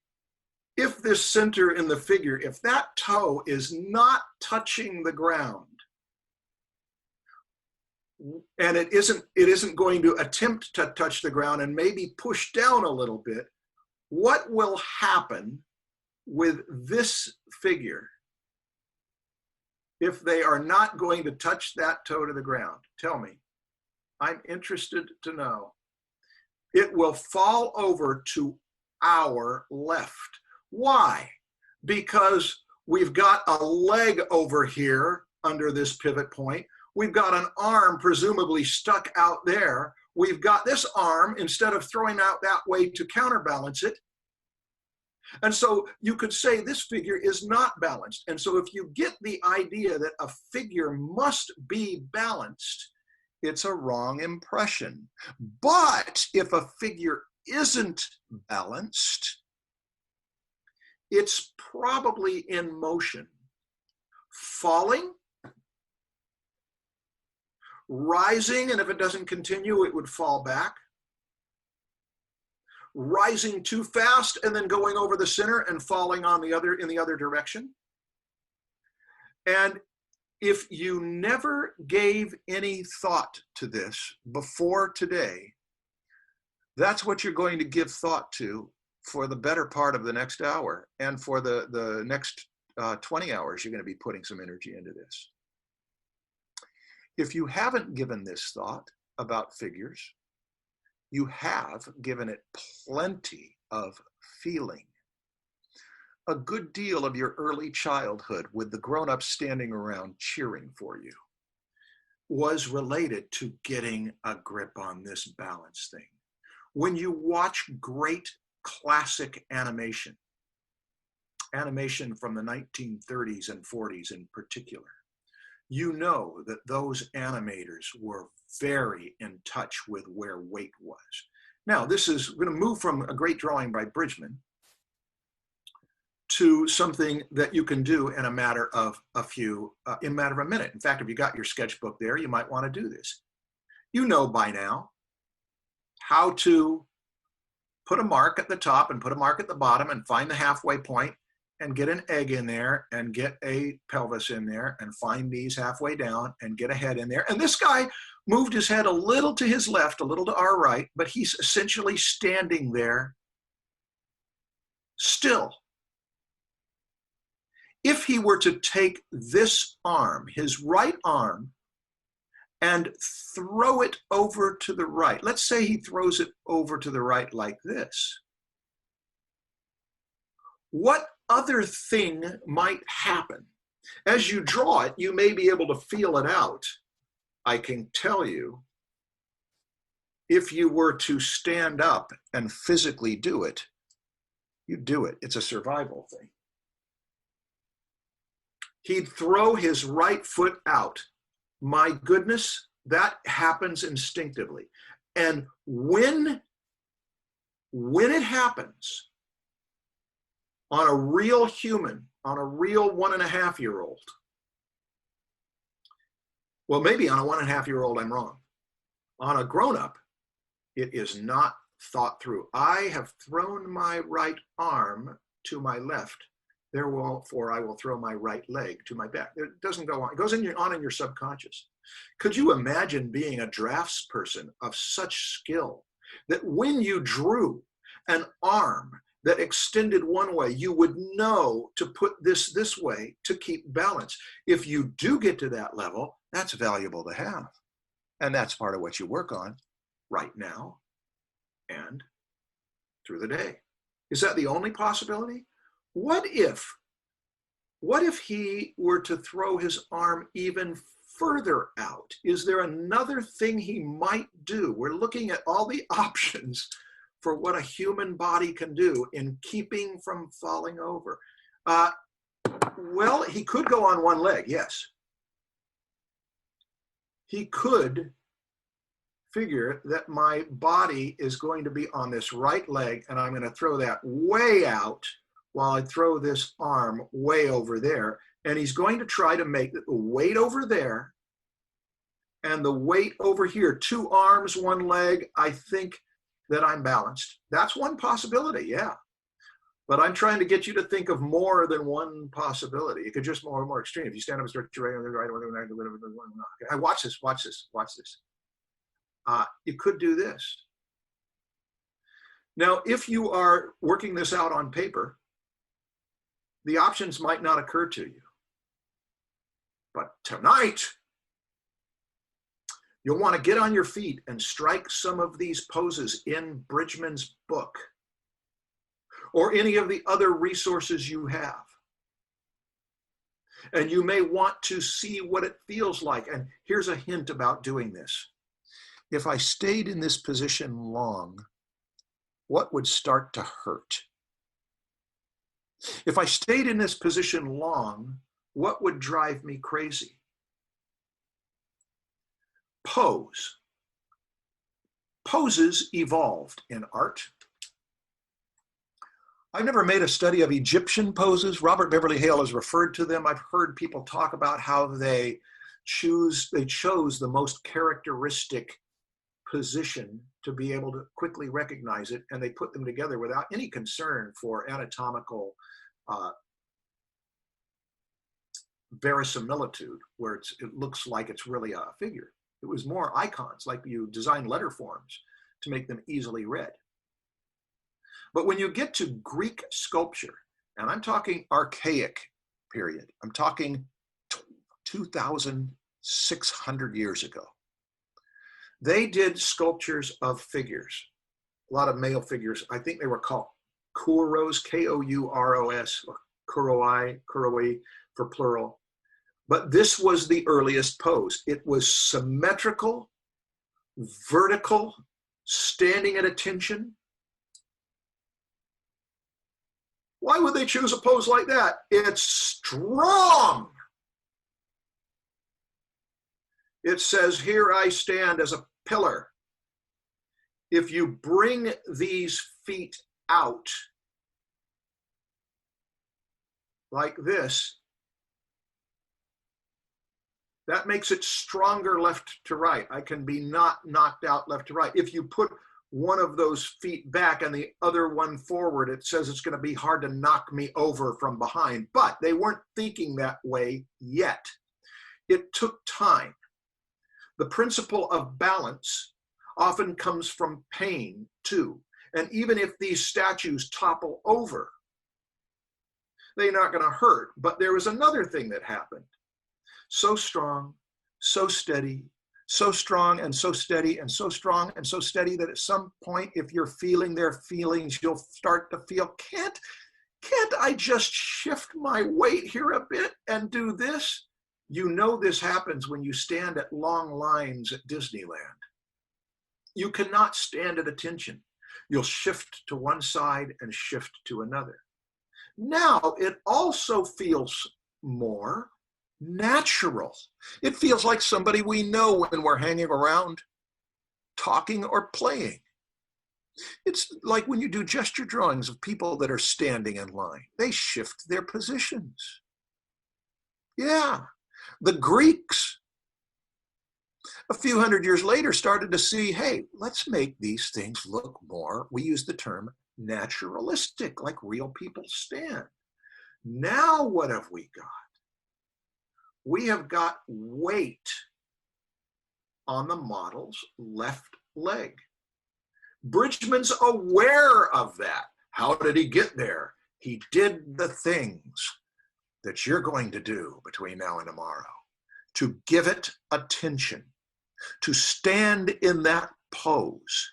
If this center in the figure, if that toe is not touching the ground, and it isn't going to attempt to touch the ground and maybe push down a little bit, what will happen with this figure if they are not going to touch that toe to the ground? Tell me. I'm interested to know. It will fall over to our left. Why? Because we've got a leg over here under this pivot point. We've got an arm presumably stuck out there. We've got this arm, instead of throwing out that way to counterbalance it. And so you could say this figure is not balanced. And so if you get the idea that a figure must be balanced, it's a wrong impression. But if a figure isn't balanced, it's probably in motion, falling, rising, and if it doesn't continue, it would fall back. Rising too fast and then going over the center and falling on in the other direction. And if you never gave any thought to this before today, that's what you're going to give thought to for the better part of the next hour. And for the next 20 hours, you're going to be putting some energy into this. If you haven't given this thought about figures, you have given it plenty of feeling. A good deal of your early childhood, with the grown-ups standing around cheering for you, was related to getting a grip on this balance thing. When you watch great classic animation from the 1930s and 40s in particular, you know that those animators were very in touch with where weight was. Now, we're going to move from a great drawing by Bridgman to something that you can do in a matter of a minute. In fact, if you got your sketchbook there, you might want to do this. You know by now how to put a mark at the top and put a mark at the bottom and find the halfway point and get an egg in there and get a pelvis in there and find these halfway down and get a head in there. And this guy moved his head a little to his left, a little to our right, but he's essentially standing there still. If he were to take this arm, his right arm, and throw it over to the right, let's say he throws it over to the right like this, what other thing might happen? As you draw it, you may be able to feel it out. I can tell you, if you were to stand up and physically do it, you do it. It's a survival thing. He'd throw his right foot out. My goodness, that happens instinctively. And when it happens on a real human, on a real 1.5-year-old, well, maybe on a 1.5-year-old, I'm wrong. On a grown-up, it is not thought through. I have thrown my right arm to my left. Therefore, I will throw my right leg to my back. It doesn't go on. It goes on in your subconscious. Could you imagine being a draftsperson of such skill that when you drew an arm that extended one way, you would know to put this way to keep balance? If you do get to that level, that's valuable to have. And that's part of what you work on right now and through the day. Is that the only possibility? What if he were to throw his arm even further out? Is there another thing he might do? We're looking at all the options for what a human body can do in keeping from falling over. Well, he could go on one leg, yes. He could figure that my body is going to be on this right leg and I'm going to throw that way out while I throw this arm way over there. And he's going to try to make the weight over there and the weight over here, 2 arms, 1 leg, I think that I'm balanced. That's one possibility, yeah. But I'm trying to get you to think of more than one possibility. It could just more extreme. If you stand up and stretch your right, okay, watch this. You could do this. Now, if you are working this out on paper, the options might not occur to you. But tonight, you'll want to get on your feet and strike some of these poses in Bridgman's book or any of the other resources you have. And you may want to see what it feels like. And here's a hint about doing this. If I stayed in this position long, what would start to hurt? If I stayed in this position long, what would drive me crazy? Pose. Poses evolved in art. I've never made a study of Egyptian poses. Robert Beverly Hale has referred to them. I've heard people talk about how they chose the most characteristic position to be able to quickly recognize it, and they put them together without any concern for anatomical verisimilitude, where it looks like it's really a figure. It was more icons, like you design letter forms to make them easily read. But when you get to Greek sculpture, and I'm talking archaic period, I'm talking 2,600 years ago, they did sculptures of figures, a lot of male figures. I think they were called kouros, K-O-U-R-O-S, or kuroi for plural. But this was the earliest pose. It was symmetrical, vertical, standing at attention. Why would they choose a pose like that? It's strong. It says, here I stand as a pillar. if you bring these feet out like this, that makes it stronger left to right. I can be not knocked out left to right. If you put one of those feet back and the other one forward, it says it's going to be hard to knock me over from behind. But they weren't thinking that way yet. It took time. The principle of balance often comes from pain too. And even if these statues topple over, they're not going to hurt. But there was another thing that happened. So strong, so steady, so strong and so steady and so strong and so steady that at some point, if you're feeling their feelings, you'll start to feel, can't I just shift my weight here a bit and do this? You know this happens when you stand at long lines at Disneyland. You cannot stand at attention. You'll shift to one side and shift to another. Now, it also feels more natural. It feels like somebody we know when we're hanging around, talking or playing. It's like when you do gesture drawings of people that are standing in line. They shift their positions. Yeah. The Greeks, a few hundred years later, started to see, hey, let's make these things look more, we use the term naturalistic, like real people stand. Now what have we got? We have got weight on the model's left leg. Bridgman's aware of that. How did he get there? He did the things that you're going to do between now and tomorrow, to give it attention, to stand in that pose,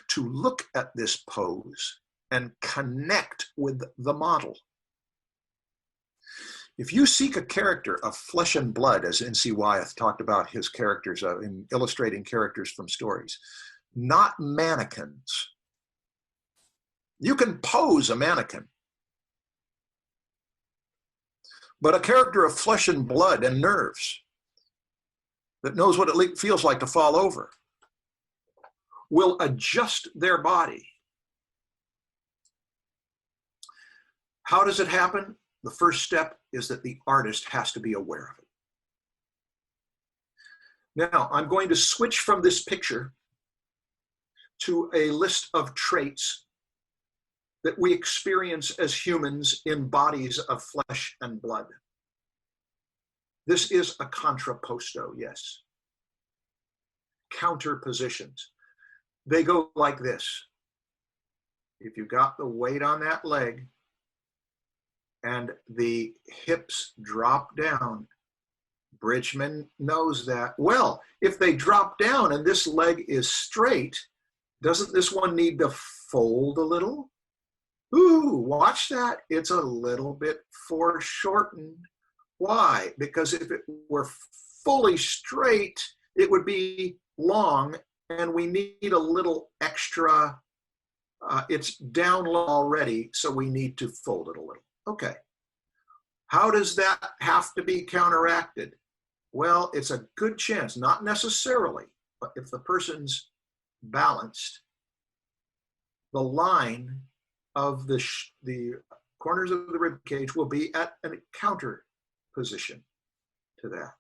to look at this pose and connect with the model. If you seek a character of flesh and blood, as N.C. Wyeth talked about his characters in illustrating characters from stories, not mannequins. You can pose a mannequin, but a character of flesh and blood and nerves that knows what it feels like to fall over will adjust their body. How does it happen? The first step is that the artist has to be aware of it. Now, I'm going to switch from this picture to a list of traits that we experience as humans in bodies of flesh and blood. This is a contrapposto, yes. Counter positions. They go like this. If you got the weight on that leg and the hips drop down, Bridgman knows that. Well, if they drop down and this leg is straight, doesn't this one need to fold a little? Ooh, watch that. It's a little bit foreshortened. Why? Because if it were fully straight, it would be long, and we need a little extra. It's down low already, so we need to fold it a little. Okay. How does that have to be counteracted? Well, it's a good chance, not necessarily, but if the person's balanced, the line of the corners of the rib cage will be at a counter position to that.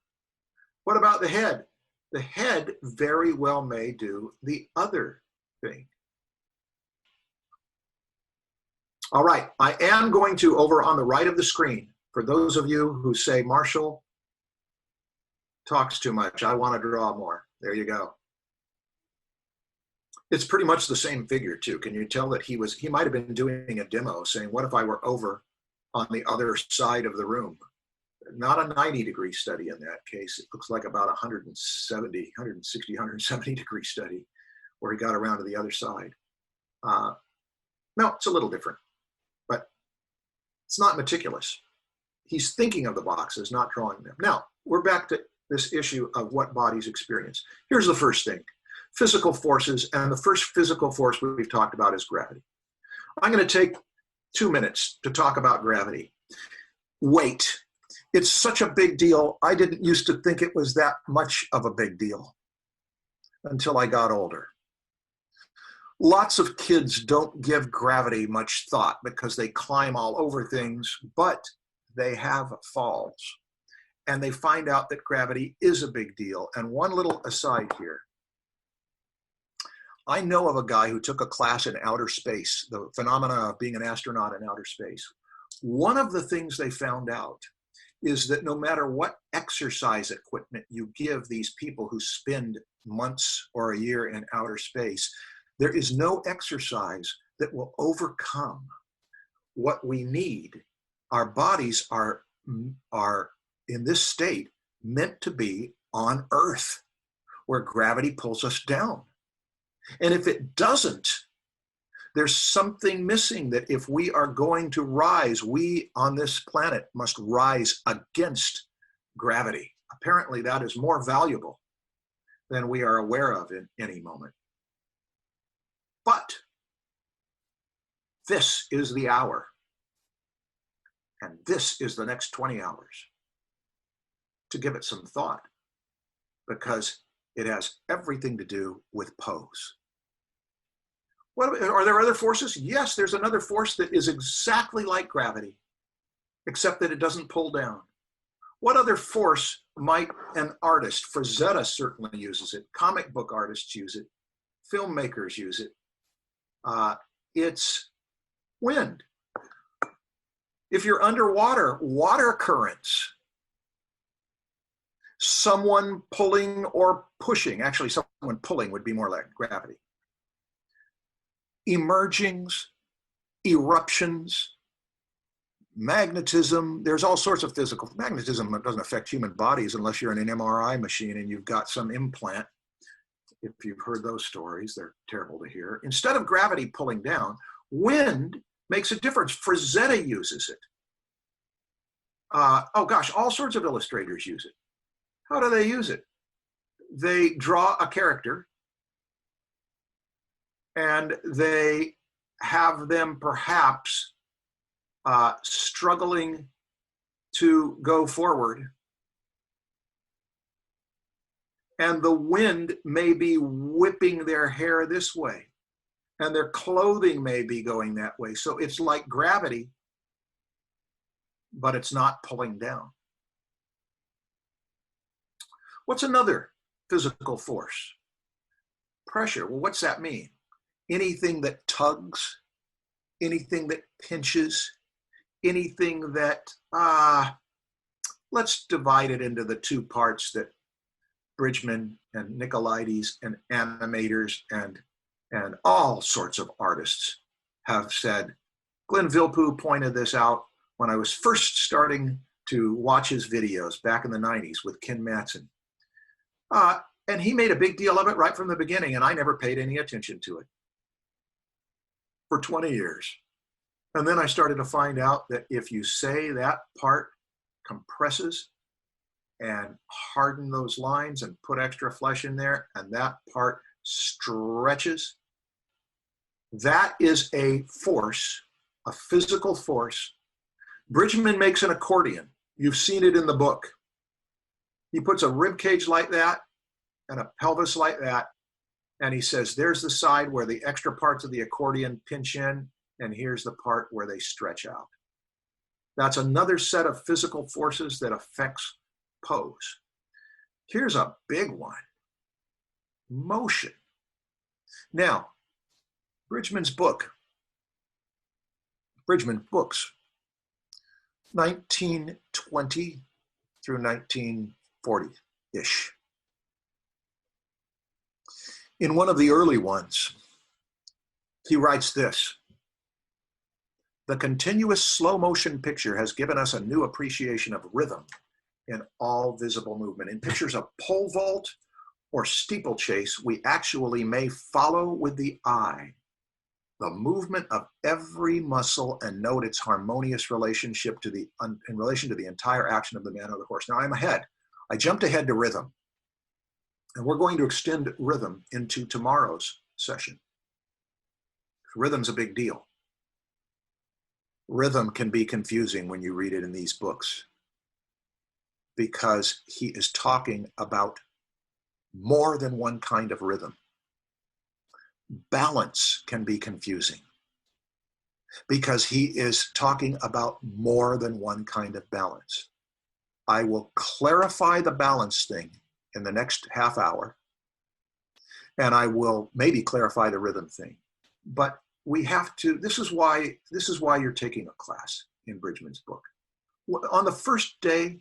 What about the head? The head very well may do the other thing. All right, I am going to, over on the right of the screen, for those of you who say, Marshall talks too much, I want to draw more. There you go. It's pretty much the same figure too. Can you tell that he might have been doing a demo saying, what if I were over on the other side of the room? Not a 90-degree study in that case. It looks like about 160, 170-degree study where he got around to the other side. No, it's a little different, but it's not meticulous. He's thinking of the boxes, not drawing them. Now, we're back to this issue of what bodies experience. Here's the first thing, physical forces, and the first physical force we've talked about is gravity. I'm going to take 2 minutes to talk about gravity. Weight. It's such a big deal. I didn't used to think it was that much of a big deal until I got older. Lots of kids don't give gravity much thought because they climb all over things, but they have falls. And they find out that gravity is a big deal. And one little aside here. I know of a guy who took a class in outer space, the phenomena of being an astronaut in outer space. One of the things they found out is that no matter what exercise equipment you give these people who spend months or a year in outer space, there is no exercise that will overcome what we need. Our bodies are in this state meant to be on Earth, where gravity pulls us down. And if it doesn't, there's something missing, that if we are going to rise, we on this planet must rise against gravity. Apparently that is more valuable than we are aware of in any moment. But this is the hour, and this is the next 20 hours to give it some thought, because it has everything to do with pose. What, are there other forces? Yes, there's another force that is exactly like gravity, except that it doesn't pull down. What other force might an artist? Frazetta certainly uses it. Comic book artists use it. Filmmakers use it. It's wind. If you're underwater, water currents. Someone pulling or pushing. Actually, someone pulling would be more like gravity. Emergings, eruptions, magnetism. There's all sorts of physical magnetism that doesn't affect human bodies unless you're in an MRI machine and you've got some implant. If you've heard those stories, they're terrible to hear. Instead of gravity pulling down, wind makes a difference. Frazetta uses it. Oh gosh, all sorts of illustrators use it. How do they use it? They draw a character and they have them perhaps struggling to go forward. And the wind may be whipping their hair this way, and their clothing may be going that way. So it's like gravity, but it's not pulling down. What's another physical force? Pressure. Well, what's that mean? Anything that tugs, anything that pinches, anything that, let's divide it into the two parts that Bridgman and Nicolaides and animators and all sorts of artists have said. Glenn Vilppu pointed this out when I was first starting to watch his videos back in the 90s with Ken Matson. And he made a big deal of it right from the beginning, and I never paid any attention to it for 20 years. And then I started to find out that if you say that part compresses and harden those lines and put extra flesh in there, and that part stretches, that is a force, a physical force. Bridgman makes an accordion. You've seen it in the book. He puts a rib cage like that and a pelvis like that, and he says, there's the side where the extra parts of the accordion pinch in, and here's the part where they stretch out. That's another set of physical forces that affects pose. Here's a big one: motion. Now, Bridgman books, 1920 through 1940-ish. In one of the early ones, he writes this: the continuous slow motion picture has given us a new appreciation of rhythm in all visible movement. In pictures of pole vault or steeplechase, we actually may follow with the eye the movement of every muscle and note its harmonious relationship to in relation to the entire action of the man or the horse. Now I'm ahead. I jumped ahead to rhythm, and we're going to extend rhythm into tomorrow's session. Rhythm's a big deal. Rhythm can be confusing when you read it in these books, because he is talking about more than one kind of rhythm. Balance can be confusing because he is talking about more than one kind of balance. I will clarify the balance thing in the next half hour, and I will maybe clarify the rhythm thing. But we have to, this is why you're taking a class in Bridgman's book. On the first day,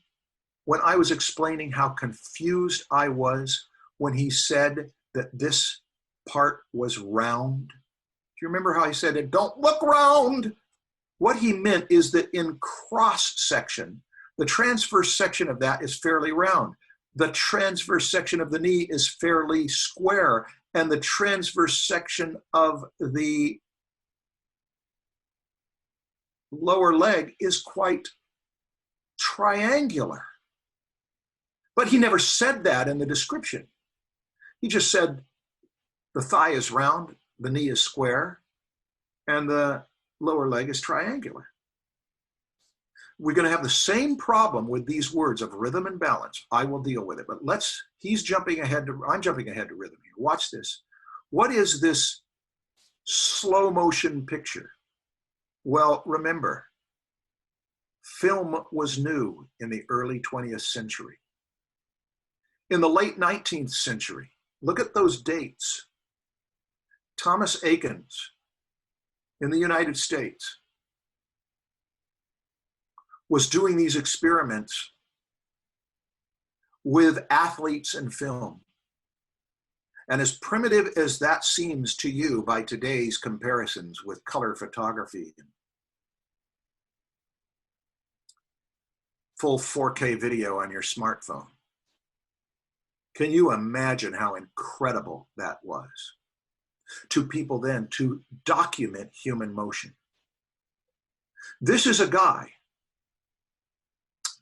when I was explaining how confused I was when he said that this part was round, do you remember how he said it? Don't look round. What he meant is that in cross section, the transverse section of that is fairly round. The transverse section of the knee is fairly square, and the transverse section of the lower leg is quite triangular. But he never said that in the description. He just said the thigh is round, the knee is square, and the lower leg is triangular. We're going to have the same problem with these words of rhythm and balance. I will deal with it, but I'm jumping ahead to rhythm here. Watch this. What is this slow motion picture? Well, remember, film was new in the early 20th century. In the late 19th century, look at those dates. Thomas Akins in the United States was doing these experiments with athletes and film. And as primitive as that seems to you by today's comparisons with color photography and full 4K video on your smartphone, can you imagine how incredible that was to people then to document human motion? This is a guy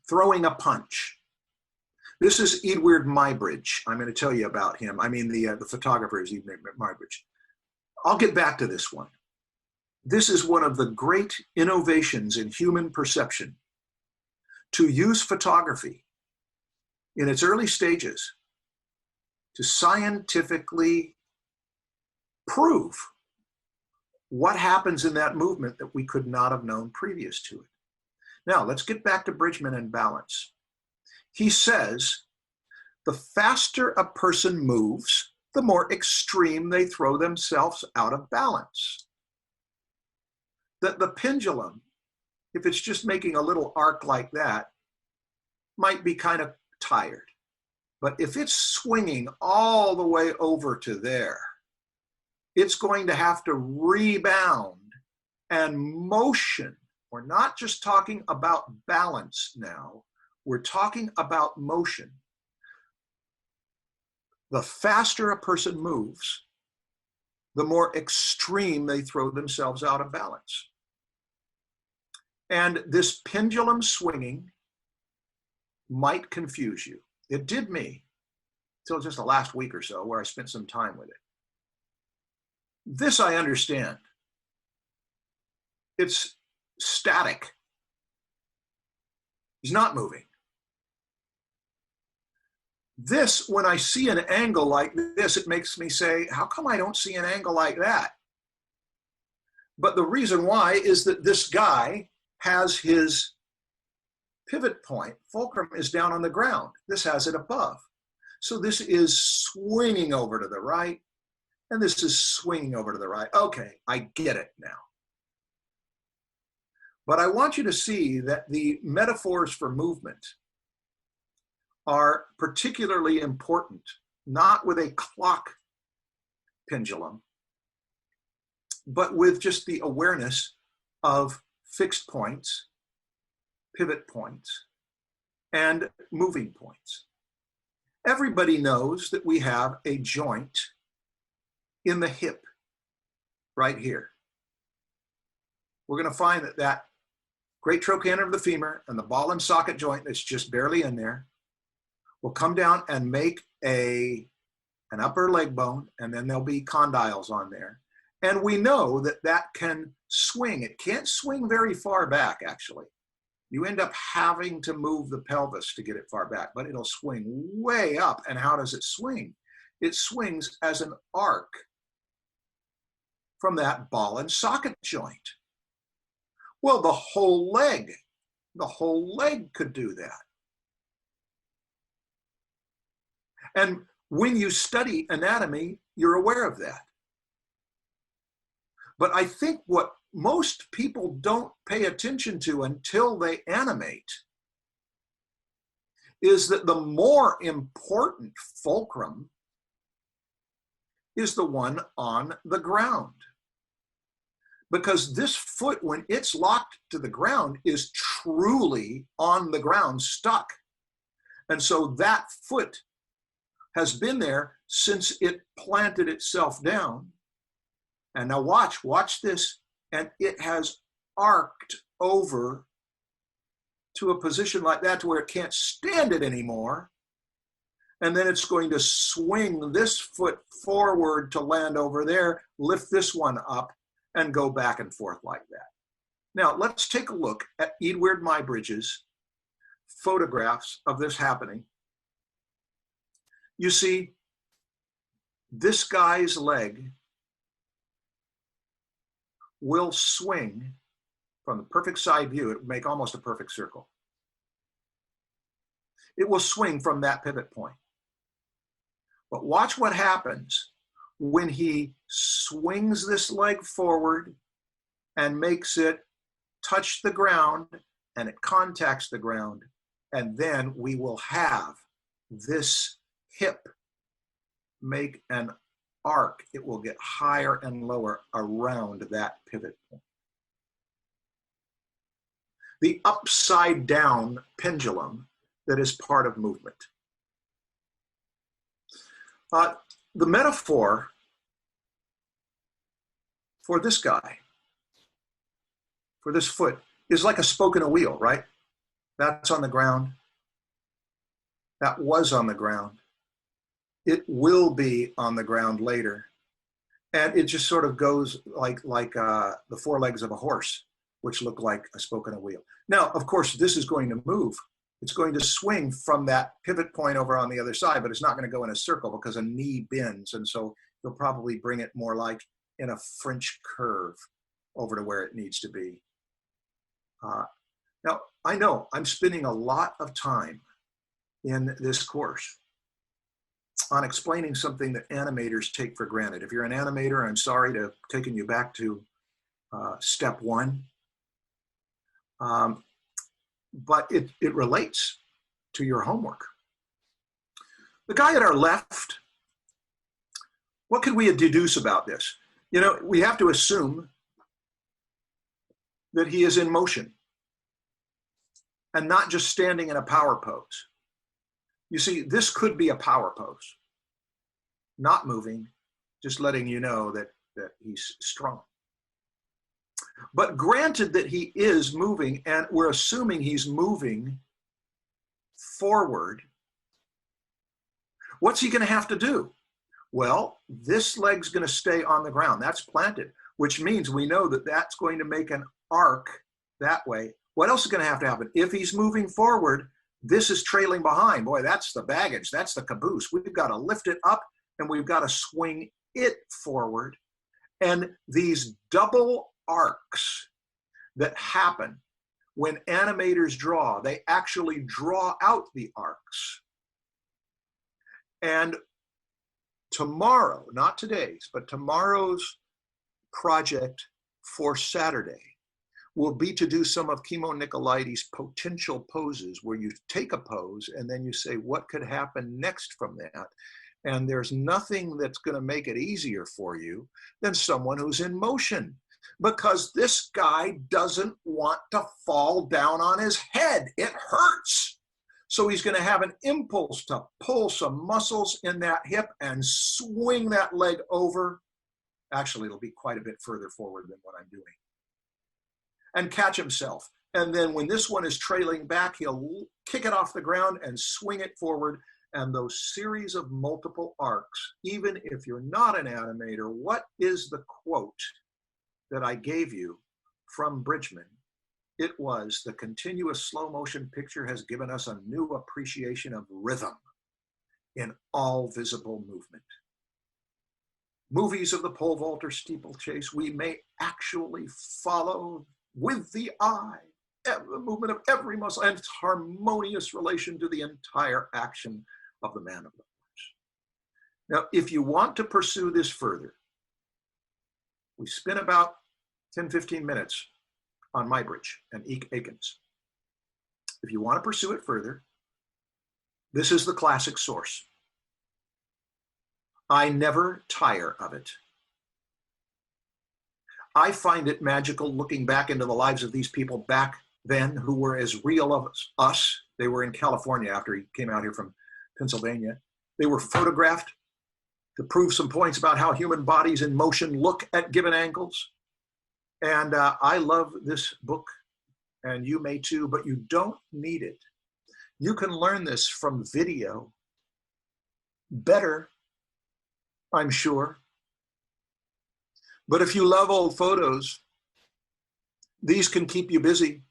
throwing a punch. This is Edward Muybridge. I'm going to tell you about him. I mean, the photographer is Edward Muybridge. I'll get back to this one. This is one of the great innovations in human perception, to use photography in its early stages to scientifically prove what happens in that movement that we could not have known previous to it. Now, let's get back to Bridgman and balance. He says, the faster a person moves, the more extreme they throw themselves out of balance. That the pendulum, if it's just making a little arc like that, might be kind of tired. But if it's swinging all the way over to there, it's going to have to rebound and motion. We're not just talking about balance now. We're talking about motion. The faster a person moves, the more extreme they throw themselves out of balance. And this pendulum swinging might confuse you. It did me until just the last week or so, where I spent some time with it. This I understand. It's static. He's not moving. This, when I see an angle like this, it makes me say, how come I don't see an angle like that? But the reason why is that this guy has his pivot point, fulcrum is down on the ground. This has it above. So this is swinging over to the right, and this is swinging over to the right. Okay, I get it now. But I want you to see that the metaphors for movement are particularly important, not with a clock pendulum, but with just the awareness of fixed points, pivot points, and moving points. Everybody knows that we have a joint in the hip right here. We're going to find that that great trochanter of the femur and the ball and socket joint that's just barely in there will come down and make an upper leg bone, and then there'll be condyles on there. And we know that that can swing. It can't swing very far back, actually. You end up having to move the pelvis to get it far back, but it'll swing way up. And how does it swing? It swings as an arc from that ball and socket joint. Well, the whole leg could do that. And when you study anatomy, you're aware of that. But I think what most people don't pay attention to until they animate is that the more important fulcrum is the one on the ground. Because this foot, when it's locked to the ground, is truly on the ground, stuck. And so that foot has been there since it planted itself down. And now watch this. And it has arced over to a position like that to where it can't stand it anymore. And then it's going to swing this foot forward to land over there, lift this one up, and go back and forth like that. Now, let's take a look at Edward Muybridge's photographs of this happening. You see, this guy's leg will swing from the perfect side view. It would make almost a perfect circle. It will swing from that pivot point. But watch what happens when he swings this leg forward and makes it touch the ground and it contacts the ground. And then we will have this hip make an arc. It will get higher and lower around that pivot point. The upside down pendulum that is part of movement. The metaphor for this guy, for this foot, is like a spoke in a wheel, right? That's on the ground. That was on the ground. It will be on the ground later. And it just sort of goes like the four legs of a horse, which look like a spoke in a wheel. Now, of course, this is going to move. It's going to swing from that pivot point over on the other side, but it's not going to go in a circle because a knee bends. And so you'll probably bring it more like in a French curve over to where it needs to be. Now, I know I'm spending a lot of time in this course on explaining something that animators take for granted. If you're an animator, I'm sorry to have taken you back to step one. But it relates to your homework. The guy at our left, what can we deduce about this? You know, we have to assume that he is in motion and not just standing in a power pose. You see, this could be a power pose, not moving, just letting you know that he's strong. But granted that he is moving, and we're assuming he's moving forward, what's he going to have to do? Well, this leg's going to stay on the ground. That's planted, which means we know that that's going to make an arc that way. What else is going to have to happen? If he's moving forward, this is trailing behind. Boy, that's the baggage. That's the caboose. We've got to lift it up, and we've got to swing it forward. And these double arcs that happen when animators draw, they actually draw out the arcs. And tomorrow, not today's, but tomorrow's project for Saturday will be to do some of Kimon Nicolaides' potential poses, where you take a pose and then you say, what could happen next from that? And there's nothing that's going to make it easier for you than someone who's in motion, because this guy doesn't want to fall down on his head. It hurts. So he's going to have an impulse to pull some muscles in that hip and swing that leg over. Actually, it'll be quite a bit further forward than what I'm doing. And catch himself. And then when this one is trailing back, he'll kick it off the ground and swing it forward. And those series of multiple arcs, even if you're not an animator, what is the quote that I gave you from Bridgman? It was, the continuous slow motion picture has given us a new appreciation of rhythm in all visible movement. movies of the pole vaulter steeplechase, we may actually follow with the eye the movement of every muscle and its harmonious relation to the entire action of the man of the horse. Now, if you want to pursue this further, we spent about 10, 15 minutes on Muybridge and Aikens. If you want to pursue it further, this is the classic source. I never tire of it. I find it magical looking back into the lives of these people back then who were as real of us. They were in California after he came out here from Pennsylvania. They were photographed to prove some points about how human bodies in motion look at given angles. And I love this book, and you may too, but you don't need it. You can learn this from video better, I'm sure. But if you love old photos, these can keep you busy.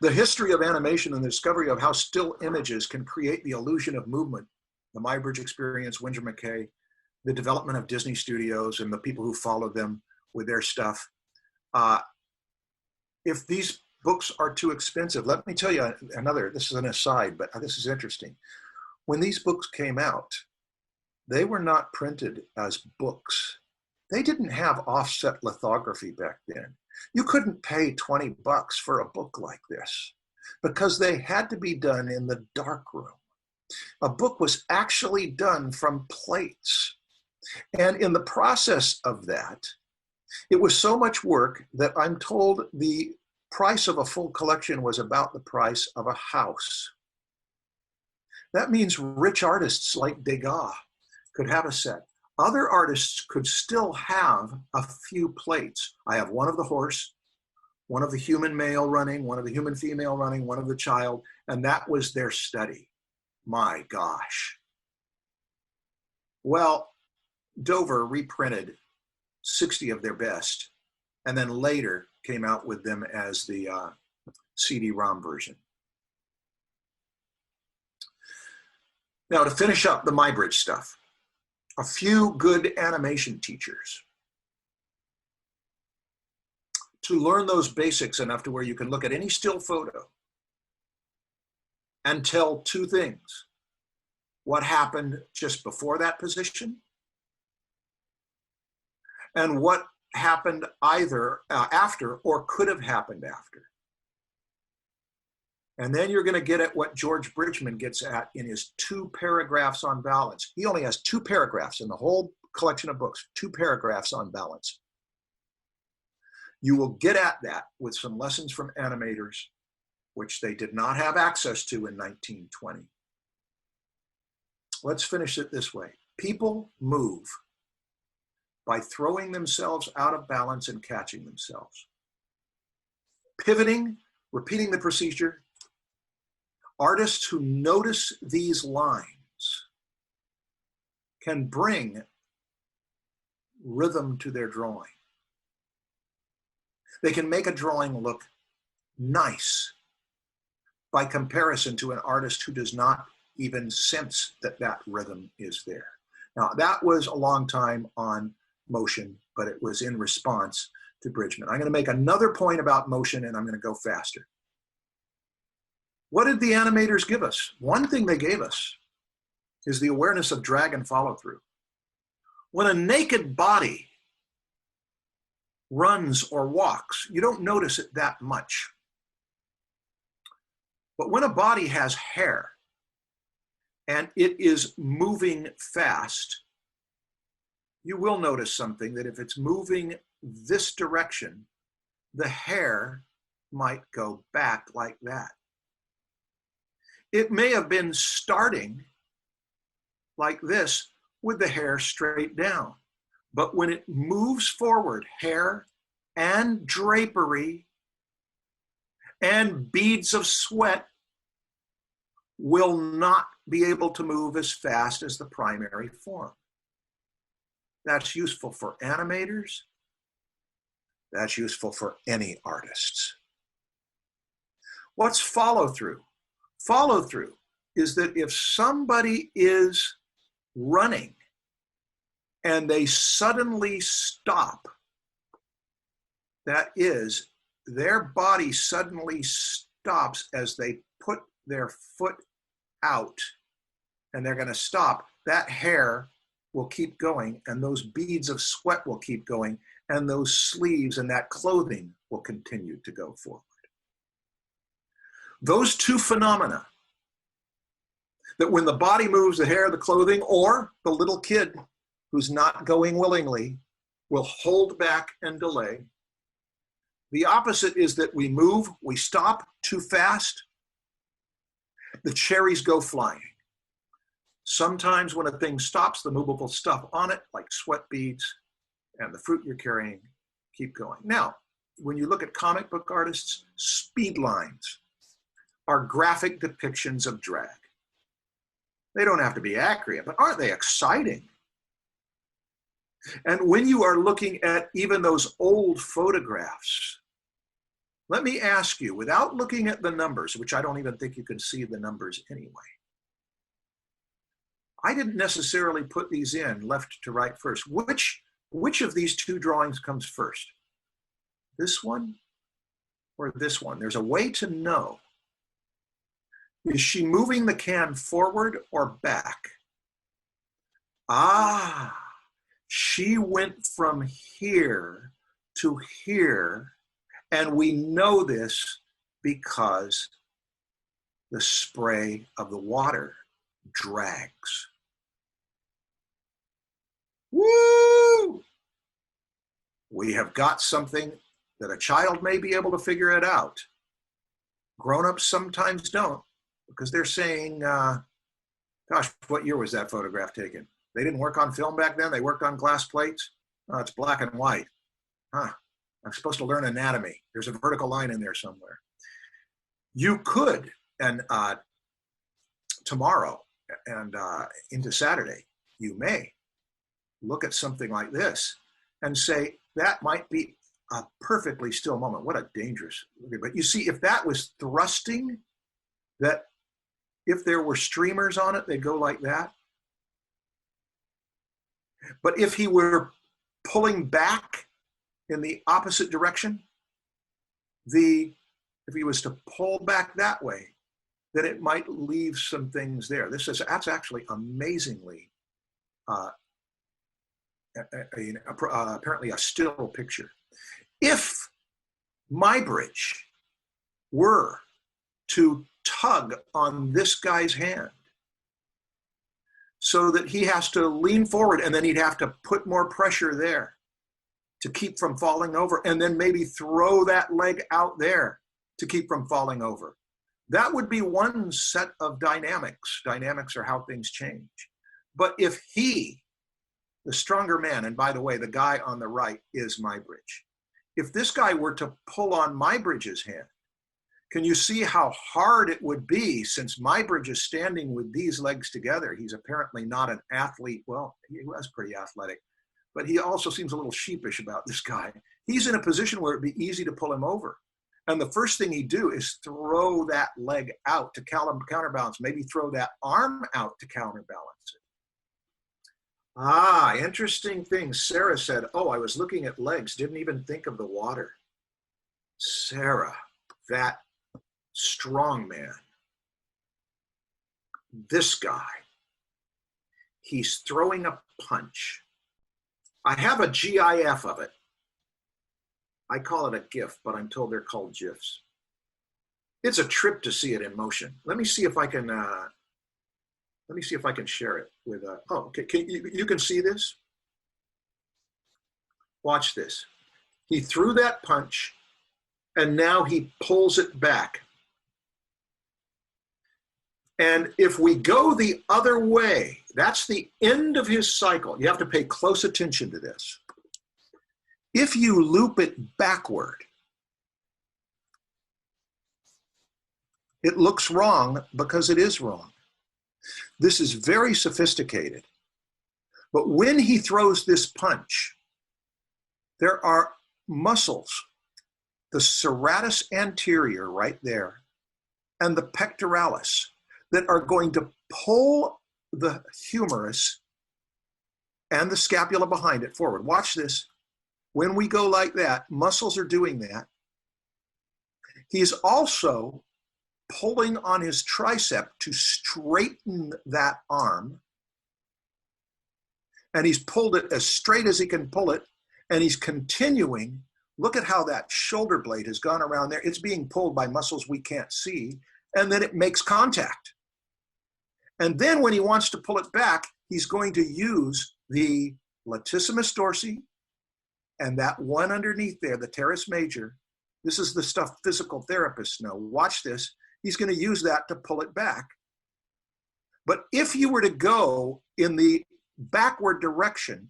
The history of animation and the discovery of how still images can create the illusion of movement, the Muybridge experience, Winder McKay, the development of Disney Studios and the people who followed them with their stuff. If these books are too expensive, let me tell you another, this is an aside, but this is interesting. When these books came out, they were not printed as books. They didn't have offset lithography back then. You couldn't pay $20 for a book like this because they had to be done in the darkroom. A book was actually done from plates. And in the process of that, it was so much work that I'm told the price of a full collection was about the price of a house. That means rich artists like Degas could have a set. Other artists could still have a few plates. I have one of the horse, one of the human male running, one of the human female running, one of the child, and that was their study. My gosh. Well, Dover reprinted 60 of their best, and then later came out with them as the CD-ROM version. Now, to finish up the Muybridge stuff, a few good animation teachers to learn those basics enough to where you can look at any still photo and tell two things: what happened just before that position and what happened either after or could have happened after. And then you're going to get at what George Bridgman gets at in his 2 paragraphs on balance. He only has 2 paragraphs in the whole collection of books, 2 paragraphs on balance. You will get at that with some lessons from animators, which they did not have access to in 1920. Let's finish it this way. People move by throwing themselves out of balance and catching themselves. Pivoting, repeating the procedure. Artists who notice these lines can bring rhythm to their drawing. They can make a drawing look nice by comparison to an artist who does not even sense that that rhythm is there. Now, that was a long time on motion, but it was in response to Bridgman. I'm going to make another point about motion, and I'm going to go faster. What did the animators give us? One thing they gave us is the awareness of drag and follow through. When a naked body runs or walks, you don't notice it that much. But when a body has hair and it is moving fast, you will notice something, that if it's moving this direction, the hair might go back like that. It may have been starting like this with the hair straight down, but when it moves forward, hair and drapery and beads of sweat will not be able to move as fast as the primary form. That's useful for animators. That's useful for any artists. What's follow through? Follow through is that if somebody is running and they suddenly stop. That is, their body suddenly stops as they put their foot out, and they're going to stop. That hair will keep going, and those beads of sweat will keep going, and those sleeves and that clothing will continue to go forward. Those two phenomena, that when the body moves, the hair, the clothing, or the little kid who's not going willingly will hold back and delay. The opposite is that we move, we stop too fast, the cherries go flying. Sometimes when a thing stops, the movable stuff on it, like sweat beads and the fruit you're carrying, keep going. Now, when you look at comic book artists, speed lines are graphic depictions of drag. They don't have to be accurate, but aren't they exciting? And when you are looking at even those old photographs, let me ask you, without looking at the numbers, which I don't even think you can see the numbers anyway, I didn't necessarily put these in left to right first. Which of these two drawings comes first? This one or this one? There's a way to know. Is she moving the can forward or back? Ah, she went from here to here, and we know this because the spray of the water drags. Woo! We have got something that a child may be able to figure it out. Grown-ups sometimes don't, because they're saying, gosh, what year was that photograph taken? They didn't work on film back then? They worked on glass plates? Oh, it's black and white. Huh, I'm supposed to learn anatomy. There's a vertical line in there somewhere. You could, and tomorrow and into Saturday, you may look at something like this and say, that might be a perfectly still moment. What a dangerous, but you see, if that was thrusting, that if there were streamers on it, they'd go like that. But if he were pulling back in the opposite direction, if he was to pull back that way, then it might leave some things there. That's actually amazingly, apparently a still picture. If Muybridge were to tug on this guy's hand so that he has to lean forward, and then he'd have to put more pressure there to keep from falling over, and then maybe throw that leg out there to keep from falling over. That would be one set of dynamics. Dynamics are how things change. But if he, the stronger man, and by the way, the guy on the right is Muybridge, if this guy were to pull on Muybridge's hand, can you see how hard it would be, since Muybridge is standing with these legs together? He's apparently not an athlete. Well, he was pretty athletic, but he also seems a little sheepish about this guy. He's in a position where it'd be easy to pull him over. And the first thing he'd do is throw that leg out to counterbalance, maybe throw that arm out to counterbalance it. Ah, interesting thing. Sarah said, oh, I was looking at legs, didn't even think of the water. Sarah, that strong man, this guy, he's throwing a punch. I have a GIF of it. I call it a GIF, but I'm told they're called GIFs. It's a trip to see it in motion. Let me see if I can. Let me see if I can share it with. Oh, okay. You can see this. Watch this. He threw that punch, and now he pulls it back. And if we go the other way, that's the end of his cycle. You have to pay close attention to this. If you loop it backward, it looks wrong because it is wrong. This is very sophisticated. But when he throws this punch, there are muscles, the serratus anterior right there, and the pectoralis, that are going to pull the humerus and the scapula behind it forward. Watch this. When we go like that, muscles are doing that. He's also pulling on his tricep to straighten that arm. And he's pulled it as straight as he can pull it. And he's continuing. Look at how that shoulder blade has gone around there. It's being pulled by muscles we can't see. And then it makes contact. And then when he wants to pull it back, he's going to use the latissimus dorsi and that one underneath there, the teres major. This is the stuff physical therapists know. Watch this. He's going to use that to pull it back. But if you were to go in the backward direction,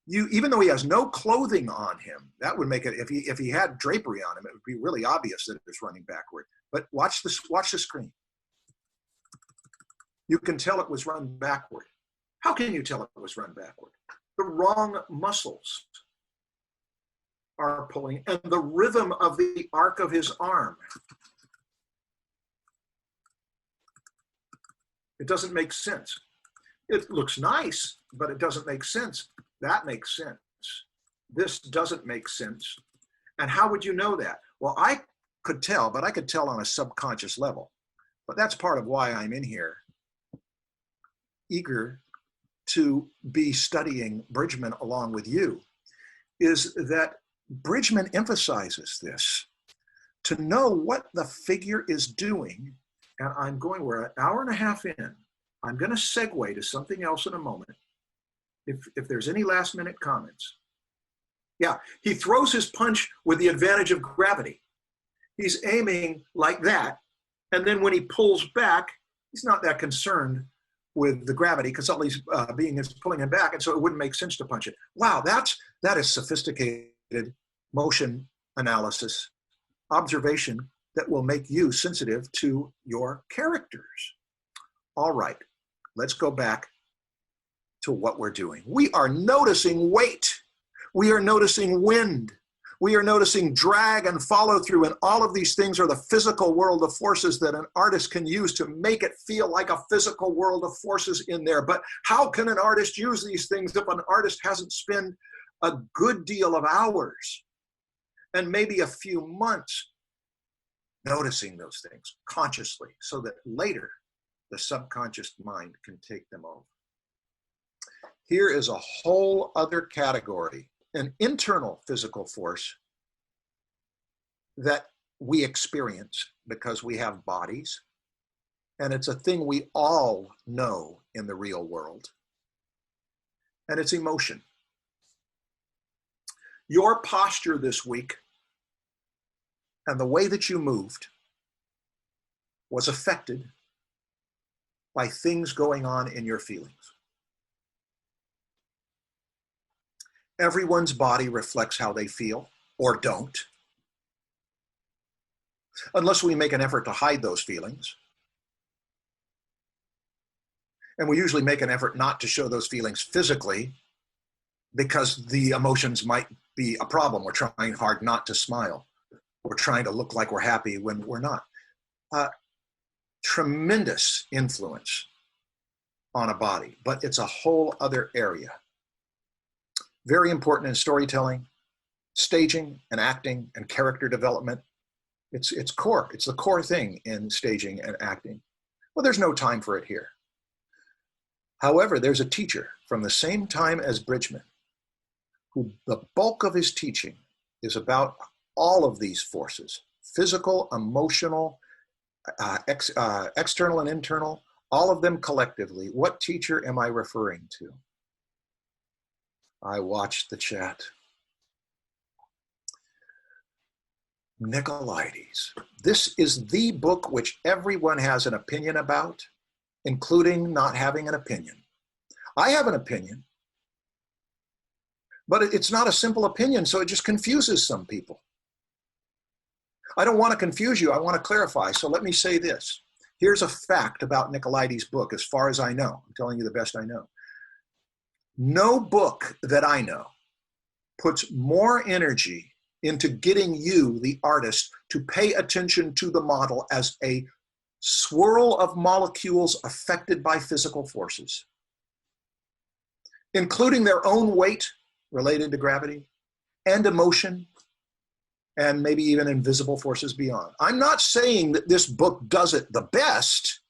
even though he has no clothing on him, that would make it, if he had drapery on him, it would be really obvious that it was running backward. But watch the screen. You can tell it was run backward. How can you tell it was run backward? The wrong muscles are pulling, and the rhythm of the arc of his arm. It doesn't make sense. It looks nice, but it doesn't make sense. That makes sense. This doesn't make sense. And how would you know that? Well, I could tell, but I could tell on a subconscious level. But that's part of why I'm in here, eager to be studying Bridgman along with you, is that Bridgman emphasizes this, to know what the figure is doing. And we're an hour and a half in. I'm going to segue to something else in a moment. If there's any last minute comments. Yeah, he throws his punch with the advantage of gravity. He's aiming like that. And then when he pulls back, he's not that concerned with the gravity because all he's being is pulling him back. And so it wouldn't make sense to punch it. Wow, that is sophisticated motion analysis, observation that will make you sensitive to your characters. All right, let's go back to what we're doing. We are noticing weight. We are noticing wind. We are noticing drag and follow through, and all of these things are the physical world of forces that an artist can use to make it feel like a physical world of forces in there. But how can an artist use these things if an artist hasn't spent a good deal of hours and maybe a few months noticing those things consciously, so that later the subconscious mind can take them over? Here is a whole other category, an internal physical force that we experience because we have bodies, and it's a thing we all know in the real world, and it's emotion. Your posture this week and the way that you moved was affected by things going on in your feelings. Everyone's body reflects how they feel, or don't, unless we make an effort to hide those feelings. And we usually make an effort not to show those feelings physically because the emotions might be a problem. We're trying hard not to smile. We're trying to look like we're happy when we're not. Tremendous influence on a body, but it's a whole other area. Very important in storytelling, staging and acting and character development. It's core. It's the core thing in staging and acting. Well, there's no time for it here. However, there's a teacher from the same time as Bridgman who the bulk of his teaching is about all of these forces, physical, emotional, external and internal, all of them collectively. What teacher am I referring to? I watched the chat. Nicolaides. This is the book which everyone has an opinion about, including not having an opinion. I have an opinion, but it's not a simple opinion, so it just confuses some people. I don't want to confuse you. I want to clarify. So let me say this. Here's a fact about Nicolaides' book, as far as I know. I'm telling you the best I know. No book that I know puts more energy into getting you, the artist, to pay attention to the model as a swirl of molecules affected by physical forces. including their own weight related to gravity and emotion, and maybe even invisible forces beyond. I'm not saying that this book does it the best.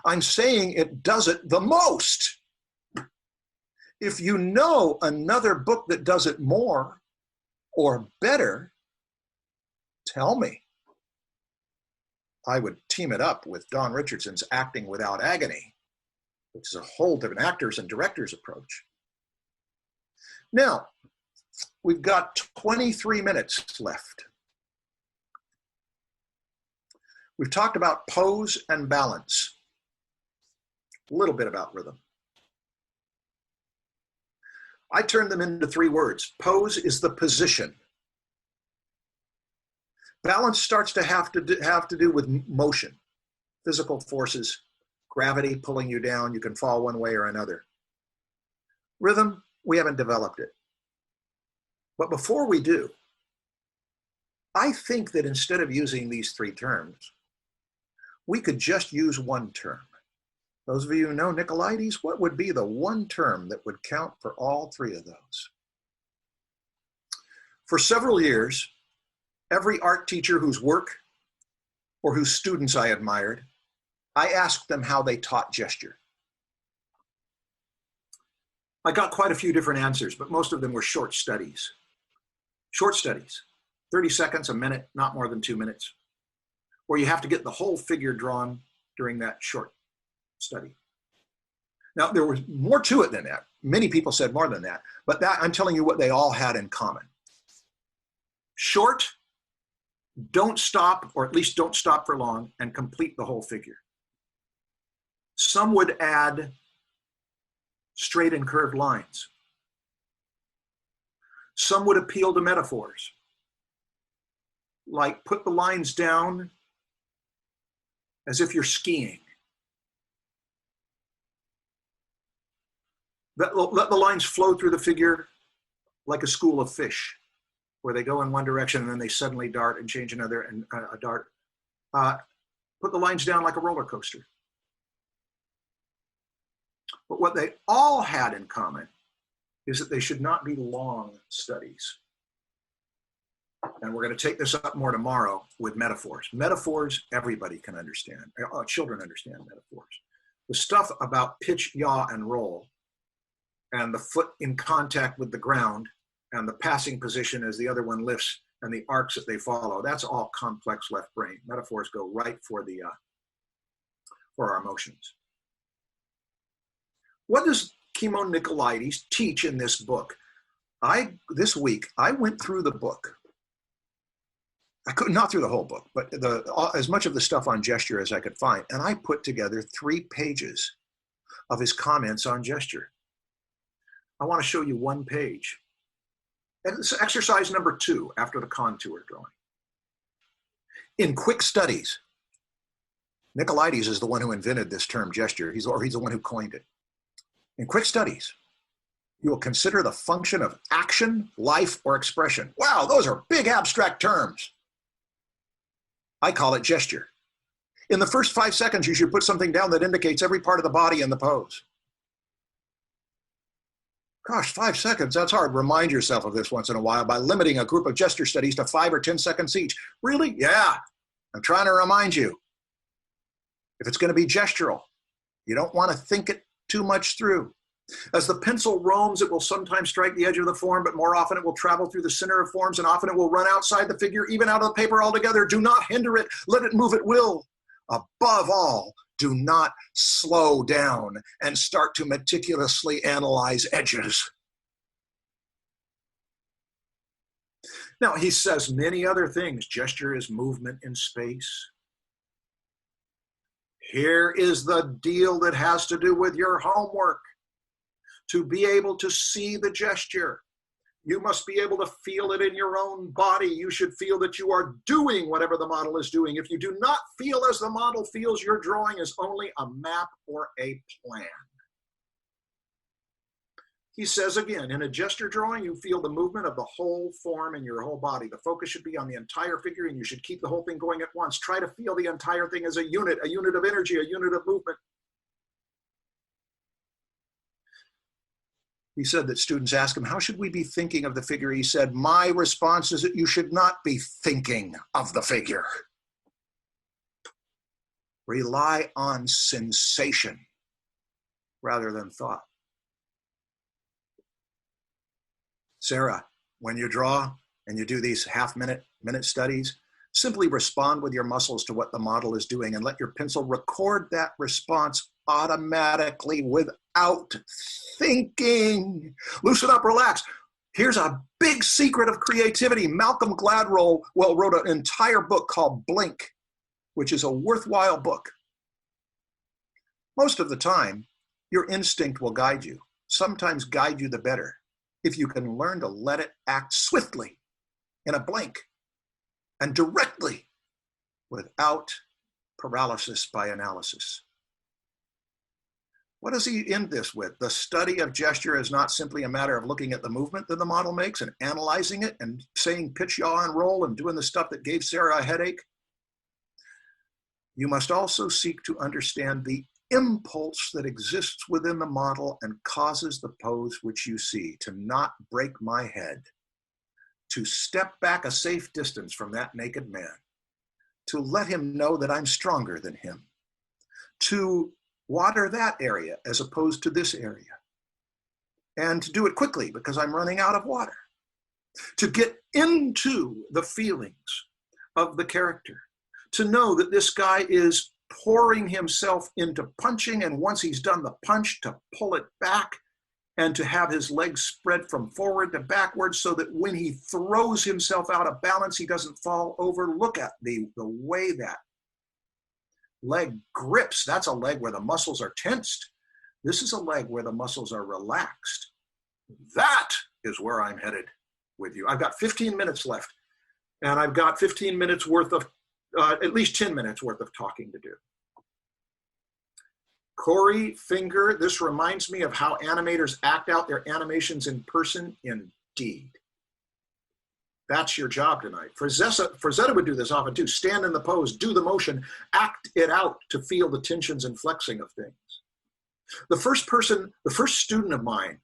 I'm saying it does it the most. If you know another book that does it more or better, tell me. I would team it up with Don Richardson's Acting Without Agony, which is a whole different actors and directors approach. Now, we've got 23 minutes left. We've talked about pose and balance, a little bit about rhythm. I turned them into 3 words. Pose is the position. Balance starts to have to do with motion, physical forces, gravity pulling you down. You can fall one way or another. Rhythm, we haven't developed it. But before we do, I think that instead of using these 3 terms, we could just use one term. Those of you who know Nicolaides, what would be the one term that would count for all 3 of those? For several years, every art teacher whose work or whose students I admired, I asked them how they taught gesture. I got quite a few different answers, but most of them were short studies. Short studies, 30 seconds, a minute, not more than 2 minutes, where you have to get the whole figure drawn during that short study. Now, there was more to it than that. Many people said more than that, but that I'm telling you what they all had in common. Short, don't stop, or at least don't stop for long, and complete the whole figure. Some would add straight and curved lines. Some would appeal to metaphors, like put the lines down as if you're skiing. Let the lines flow through the figure like a school of fish, where they go in one direction and then they suddenly dart and change another and a dart. Put the lines down like a roller coaster. But what they all had in common is that they should not be long studies. And we're going to take this up more tomorrow with metaphors. Metaphors, everybody can understand. Children understand metaphors. The stuff about pitch, yaw, and roll, and the foot in contact with the ground, and the passing position as the other one lifts, and the arcs that they follow, that's all complex left brain. Metaphors go right for our emotions. What does Kimon Nicolaides teach in this book? This week, I went through the book. I could not through the whole book, but as much of the stuff on gesture as I could find, and I put together 3 pages of his comments on gesture. I want to show you one page. And it's exercise number 2 after the contour drawing. In quick studies, Nicolaides is the one who invented this term gesture. He's the one who coined it. In quick studies, you will consider the function of action, life, or expression. Wow, those are big abstract terms. I call it gesture. In the first 5 seconds, you should put something down that indicates every part of the body in the pose. Gosh, 5 seconds, that's hard. Remind yourself of this once in a while by limiting a group of gesture studies to 5 or 10 seconds each. Really? Yeah, I'm trying to remind you. If it's going to be gestural, you don't want to think it too much through. As the pencil roams, it will sometimes strike the edge of the form, but more often it will travel through the center of forms, and often it will run outside the figure, even out of the paper altogether. Do not hinder it. Let it move at will. Above all, do not slow down and start to meticulously analyze edges. Now, he says many other things. Gesture is movement in space. Here is the deal that has to do with your homework. To be able to see the gesture, you must be able to feel it in your own body. You should feel that you are doing whatever the model is doing. If you do not feel as the model feels, your drawing is only a map or a plan. He says again, in a gesture drawing, you feel the movement of the whole form in your whole body. The focus should be on the entire figure, and you should keep the whole thing going at once. Try to feel the entire thing as a unit of energy, a unit of movement. He said that students ask him, how should we be thinking of the figure? He said, my response is that you should not be thinking of the figure. Rely on sensation rather than thought. Sarah, when you draw and you do these minute studies, simply respond with your muscles to what the model is doing and let your pencil record that response automatically without thinking. Loosen up, relax. Here's a big secret of creativity. Malcolm Gladwell wrote an entire book called Blink, which is a worthwhile book. Most of the time, your instinct will guide you, sometimes guide you the better, if you can learn to let it act swiftly in a blink and directly without paralysis by analysis. What does he end this with? The study of gesture is not simply a matter of looking at the movement that the model makes and analyzing it and saying pitch, yaw, and roll and doing the stuff that gave Sarah a headache. You must also seek to understand the impulse that exists within the model and causes the pose which you see, to not break my head, to step back a safe distance from that naked man, to let him know that I'm stronger than him, to water that area as opposed to this area, and to do it quickly because I'm running out of water, to get into the feelings of the character, to know that this guy is pouring himself into punching, and once he's done the punch, to pull it back and to have his legs spread from forward to backwards so that when he throws himself out of balance, he doesn't fall over. Look at the way that leg grips. That's a leg where the muscles are tensed. This is a leg where the muscles are relaxed. That is where I'm headed with you. I've got 15 minutes left, and I've got 15 minutes worth of at least 10 minutes worth of talking to do. Corey Finger, this reminds me of how animators act out their animations in person. Indeed. That's your job tonight. Frazetta would do this often too. Stand in the pose, do the motion, act it out to feel the tensions and flexing of things. The first student of mine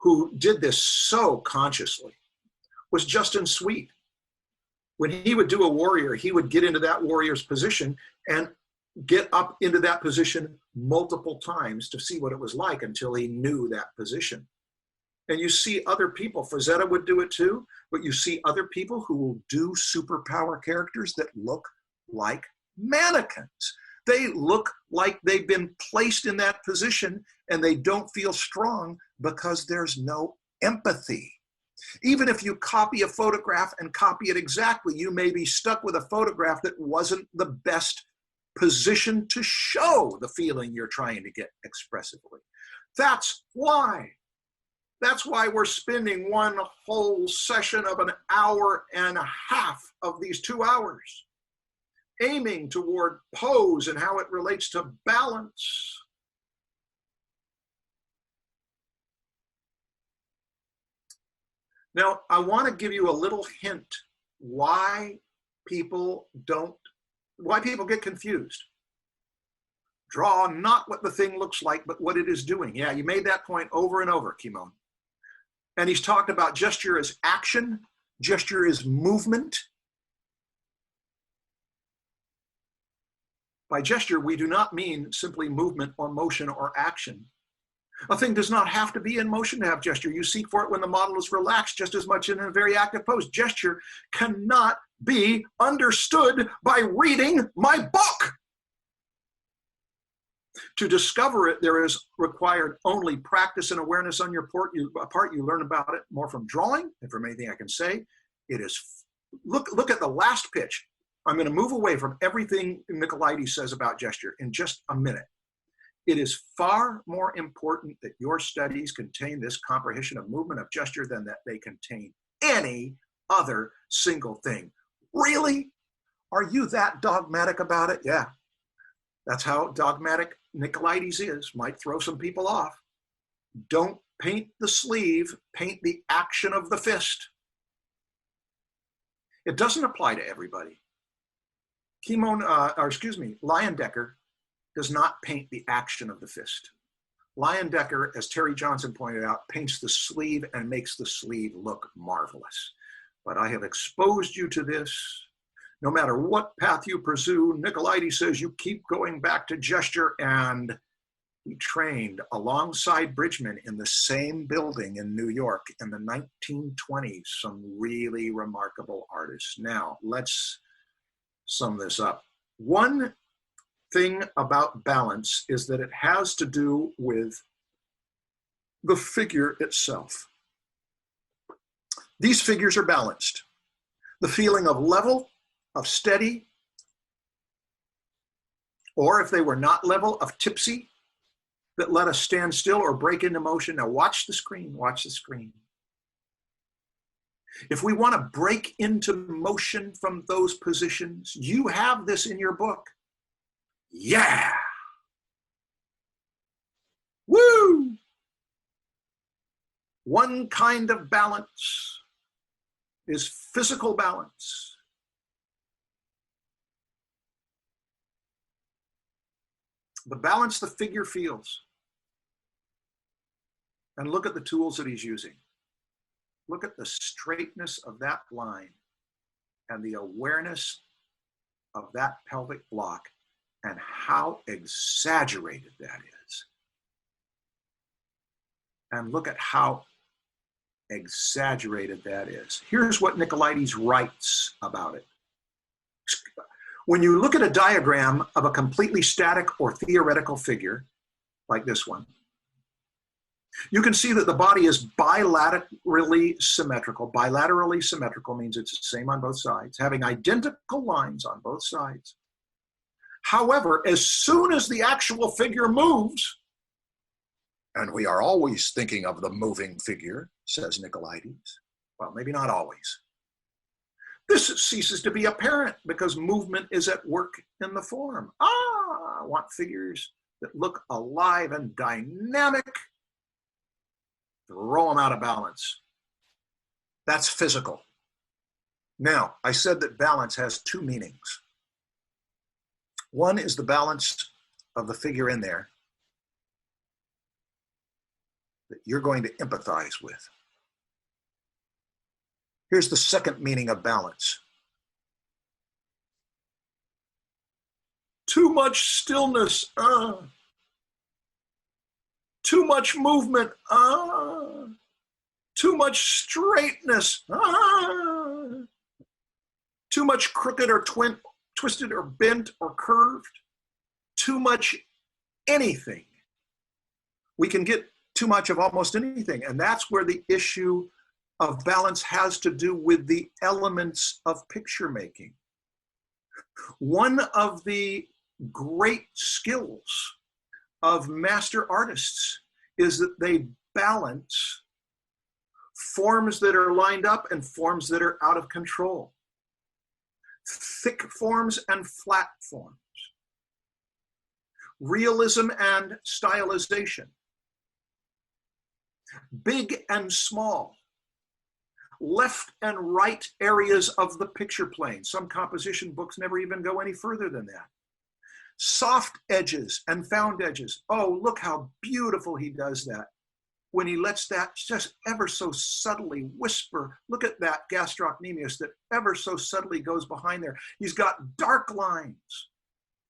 who did this so consciously was Justin Sweet. When he would do a warrior, he would get into that warrior's position and get up into that position multiple times to see what it was like until he knew that position. And you see other people, Frazetta would do it too, but you see other people who will do superpower characters that look like mannequins. They look like they've been placed in that position and they don't feel strong because there's no empathy. Even if you copy a photograph and copy it exactly, you may be stuck with a photograph that wasn't the best position to show the feeling you're trying to get expressively. That's why we're spending one whole session of an hour and a half of these 2 hours aiming toward pose and how it relates to balance. Now, I want to give you a little hint why people get confused. Draw not what the thing looks like, but what it is doing. Yeah, you made that point over and over, Kimon. And he's talked about gesture as action, gesture is movement. By gesture, we do not mean simply movement or motion or action. A thing does not have to be in motion to have gesture. You seek for it when the model is relaxed just as much in a very active pose. Gesture cannot be understood by reading my book. To discover it, there is required only practice and awareness on your part. You learn about it more from drawing and from anything I can say. It is, look at the last pitch. I'm going to move away from everything Nicolaides says about gesture in just a minute. It is far more important that your studies contain this comprehension of movement of gesture than that they contain any other single thing. Really? Are you that dogmatic about it? Yeah. That's how dogmatic Nicolaides is. Might throw some people off. Don't paint the sleeve, paint the action of the fist. It doesn't apply to everybody. Leyendecker does not paint the action of the fist. Leyendecker, as Terry Johnson pointed out, paints the sleeve and makes the sleeve look marvelous. But I have exposed you to this. No matter what path you pursue, Nicolaides says you keep going back to gesture, and he trained alongside Bridgman in the same building in New York in the 1920s, some really remarkable artists. Now, let's sum this up. One thing about balance is that it has to do with the figure itself. These figures are balanced. The feeling of level, of steady, or if they were not level, of tipsy, that let us stand still or break into motion. Now watch the screen, watch the screen. If we want to break into motion from those positions, you have this in your book. Yeah. Woo! One kind of balance is physical balance. The balance the figure feels. And look at the tools that he's using. Look at the straightness of that line and the awareness of that pelvic block and how exaggerated that is. And look at how exaggerated that is. Here's what Nicolaides writes about it. When you look at a diagram of a completely static or theoretical figure, like this one, you can see that the body is bilaterally symmetrical. Bilaterally symmetrical means it's the same on both sides, having identical lines on both sides. However, as soon as the actual figure moves, and we are always thinking of the moving figure, says Nicolaides. Well, maybe not always. This ceases to be apparent because movement is at work in the form. I want figures that look alive and dynamic. Throw them out of balance. That's physical. Now, I said that balance has two meanings. One is the balance of the figure in there that you're going to empathize with. Here's the second meaning of balance. Too much stillness. Too much movement. Too much straightness. Too much crooked or twisted or bent or curved. Too much anything. We can get too much of almost anything, and that's where the issue of balance has to do with the elements of picture making. One of the great skills of master artists is that they balance forms that are lined up and forms that are out of control. Thick forms and flat forms. Realism and stylization. Big and small. Left and right areas of the picture plane. Some composition books never even go any further than that. Soft edges and found edges. Oh, look how beautiful he does that. When he lets that just ever so subtly whisper, look at that gastrocnemius that ever so subtly goes behind there. He's got dark lines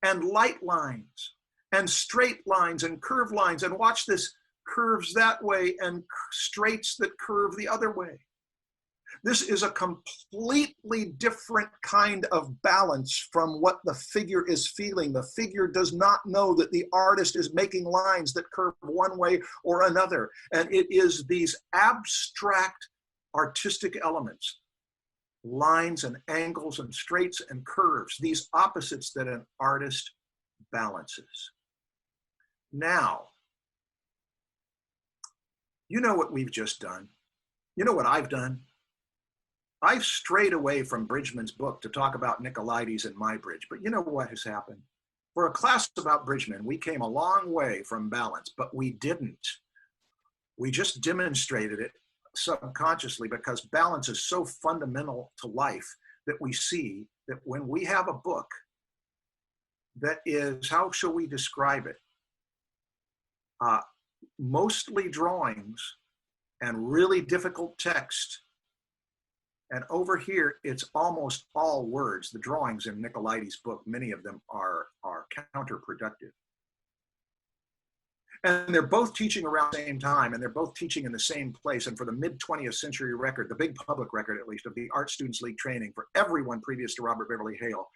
and light lines and straight lines and curved lines. And watch this, curves that way and straights that curve the other way. This is a completely different kind of balance from what the figure is feeling. The figure does not know that the artist is making lines that curve one way or another. And it is these abstract artistic elements, lines and angles and straights and curves, these opposites that an artist balances. Now, you know what we've just done. You know what I've done. I've strayed away from Bridgman's book to talk about Nicolaides and my bridge, but you know what has happened? For a class about Bridgman, we came a long way from balance, but we didn't. We just demonstrated it subconsciously because balance is so fundamental to life that we see that when we have a book that is, how shall we describe it? mostly drawings and really difficult text. And over here, it's almost all words. The drawings in Nicolaides' book, many of them are counterproductive. And they're both teaching around the same time, and they're both teaching in the same place. And for the mid-20th century record, the big public record at least, of the Art Students League training for everyone previous to Robert Beverly Hale,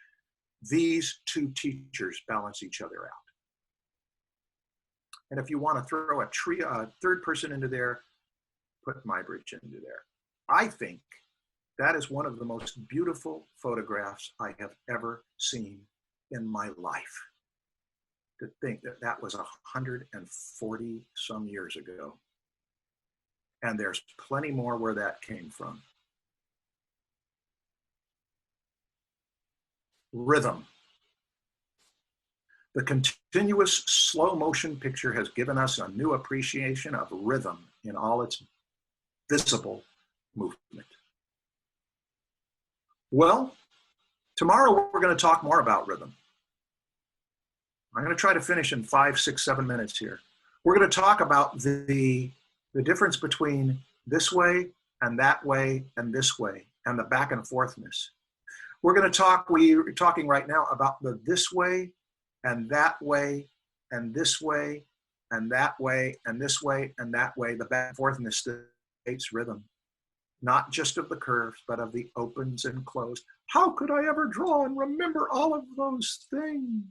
these two teachers balance each other out. And if you want to throw a third person into there, put Muybridge into there. I think that is one of the most beautiful photographs I have ever seen in my life. To think that that was 140 some years ago. And there's plenty more where that came from. Rhythm. The continuous slow motion picture has given us a new appreciation of rhythm in all its visible movement. Well, tomorrow we're going to talk more about rhythm. I'm going to try to finish in 5, 6, 7 minutes here. We're going to talk about the difference between this way and that way and this way and the back and forthness. We're going to talk, we're talking right now about the this way and that way and this way and that way and this way and that way, the back and forthness that creates rhythm. Not just of the curves, but of the opens and closed. How could I ever draw and remember all of those things?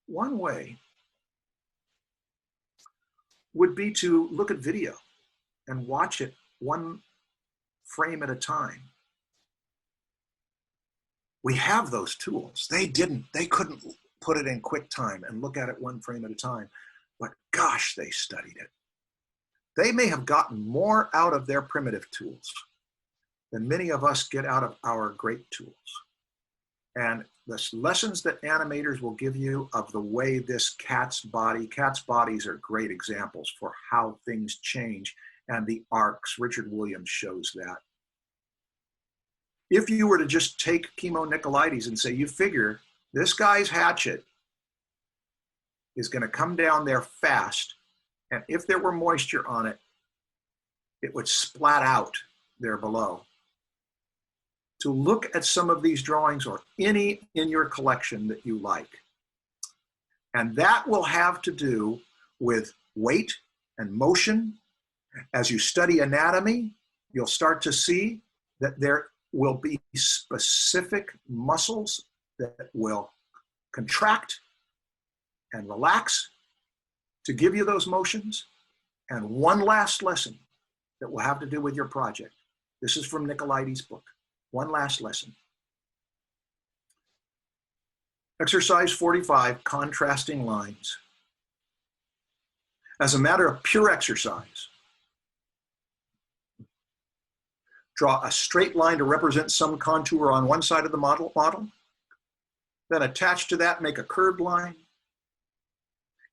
One way would be to look at video and watch it one frame at a time. We have those tools. They couldn't put it in QuickTime and look at it one frame at a time, but gosh, they studied it. They may have gotten more out of their primitive tools than many of us get out of our great tools. And the lessons that animators will give you of the way this cat's bodies are great examples for how things change and the arcs. Richard Williams shows that. If you were to just take Chemo Nicolaides and say, you figure this guy's hatchet is going to come down there fast, and if there were moisture on it, it would splat out there below. To look at some of these drawings or any in your collection that you like. And that will have to do with weight and motion. As you study anatomy, you'll start to see that there will be specific muscles that will contract and relax to give you those motions. And one last lesson that will have to do with your project. This is from Nicolaides' book. One last lesson. Exercise 45, contrasting lines. As a matter of pure exercise, draw a straight line to represent some contour on one side of the model. Then attached to that, make a curved line.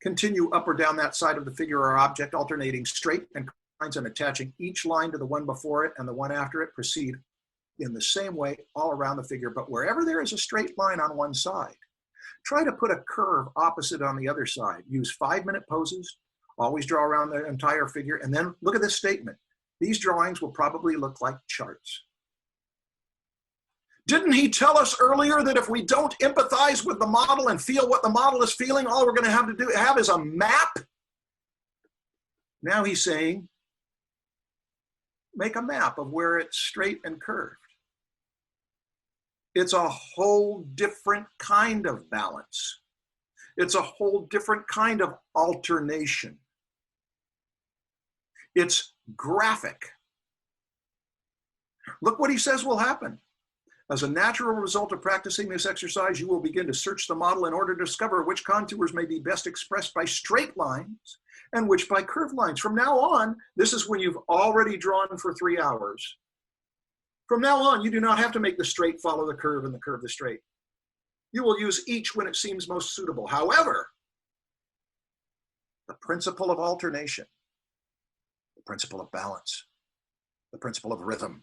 Continue up or down that side of the figure or object, alternating straight and lines and attaching each line to the one before it and the one after it. Proceed in the same way all around the figure, but wherever there is a straight line on one side, try to put a curve opposite on the other side. Use 5-minute poses, always draw around the entire figure, and then look at this statement. These drawings will probably look like charts. Didn't he tell us earlier that if we don't empathize with the model and feel what the model is feeling, all we're going to have is a map? Now he's saying, make a map of where it's straight and curved. It's a whole different kind of balance. It's a whole different kind of alternation. It's graphic. Look what he says will happen. As a natural result of practicing this exercise, you will begin to search the model in order to discover which contours may be best expressed by straight lines and which by curved lines. From now on, this is when you've already drawn for 3 hours. From now on, you do not have to make the straight follow the curve and the curve the straight. You will use each when it seems most suitable. However, the principle of alternation, the principle of balance, the principle of rhythm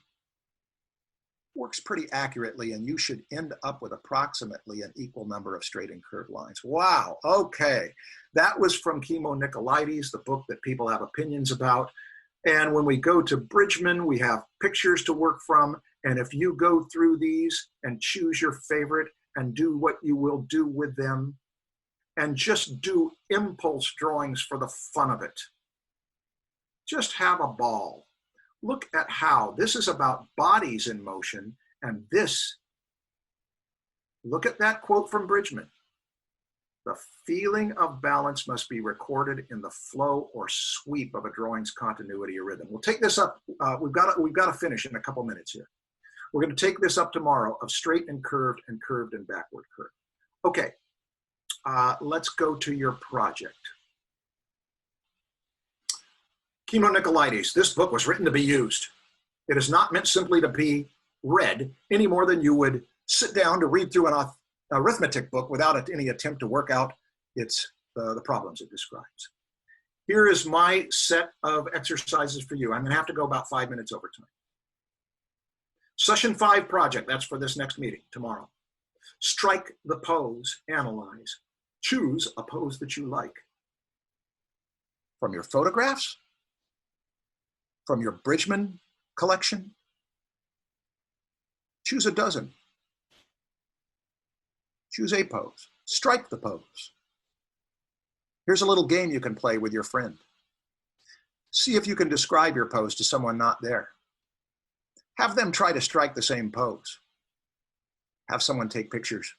works pretty accurately, and you should end up with approximately an equal number of straight and curved lines. Wow, okay. That was from Kimmo Nicolaides, the book that people have opinions about. And when we go to Bridgman, we have pictures to work from. And if you go through these and choose your favorite and do what you will do with them, and just do impulse drawings for the fun of it, just have a ball. Look at how this is about bodies in motion, and this, look at that quote from Bridgman. The feeling of balance must be recorded in the flow or sweep of a drawing's continuity or rhythm. We'll take this up. We've got to finish in a couple minutes here. We're going to take this up tomorrow of straight and curved and backward curve. Okay, let's go to your project. Kimmo Nicolaides, this book was written to be used. It is not meant simply to be read any more than you would sit down to read through an arithmetic book without any attempt to work out the problems it describes. Here is my set of exercises for you. I'm going to have to go about 5 minutes over time. Session 5 project, that's for this next meeting tomorrow. Strike the pose, analyze. Choose a pose that you like. From your photographs, from your Bridgman collection, choose a dozen. Choose a pose. Strike the pose. Here's a little game you can play with your friend. See if you can describe your pose to someone not there. Have them try to strike the same pose. Have someone take pictures.